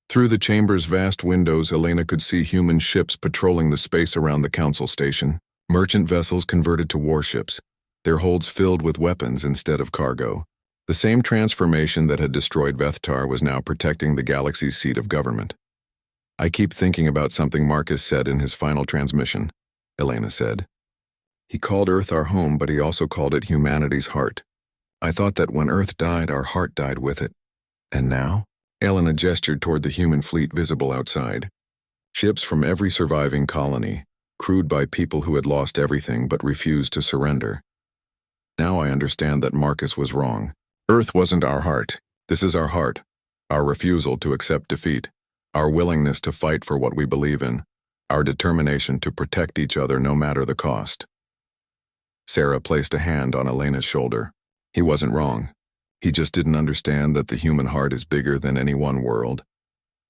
Through the chamber's vast windows, Elena could see human ships patrolling the space around the council station. Merchant vessels converted to warships, their holds filled with weapons instead of cargo. The same transformation that had destroyed Vethtar was now protecting the galaxy's seat of government. I keep thinking about something Marcus said in his final transmission, Elena said. He called Earth our home, but he also called it humanity's heart. I thought that when Earth died, our heart died with it. And now? Elena gestured toward the human fleet visible outside. Ships from every surviving colony, crewed by people who had lost everything but refused to surrender. Now I understand that Marcus was wrong. Earth wasn't our heart. This is our heart. Our refusal to accept defeat. Our willingness to fight for what we believe in. Our determination to protect each other no matter the cost. Sarah placed a hand on Elena's shoulder. He wasn't wrong. He just didn't understand that the human heart is bigger than any one world.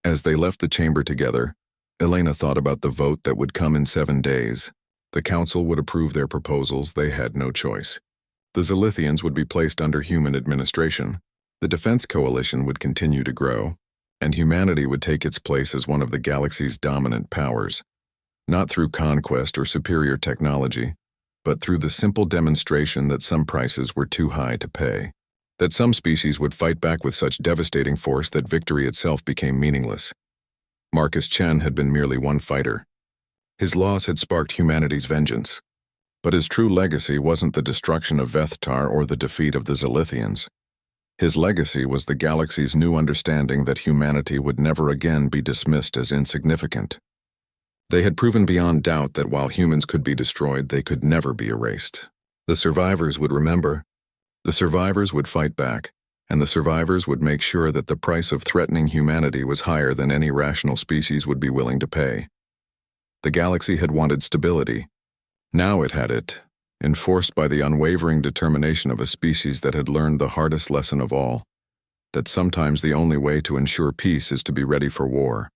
As they left the chamber together, Elena thought about the vote that would come in 7 days. The council would approve their proposals. They had no choice. The Zilithians would be placed under human administration, the defense coalition would continue to grow, and humanity would take its place as one of the galaxy's dominant powers, not through conquest or superior technology, but through the simple demonstration that some prices were too high to pay, that some species would fight back with such devastating force that victory itself became meaningless. Marcus Chen had been merely one fighter. His loss had sparked humanity's vengeance, but his true legacy wasn't the destruction of Vethtar or the defeat of the Zilithians. His legacy was the galaxy's new understanding that humanity would never again be dismissed as insignificant. They had proven beyond doubt that while humans could be destroyed, they could never be erased. The survivors would remember, the survivors would fight back, and the survivors would make sure that the price of threatening humanity was higher than any rational species would be willing to pay. The galaxy had wanted stability. Now it had it, enforced by the unwavering determination of a species that had learned the hardest lesson of all, that sometimes the only way to ensure peace is to be ready for war.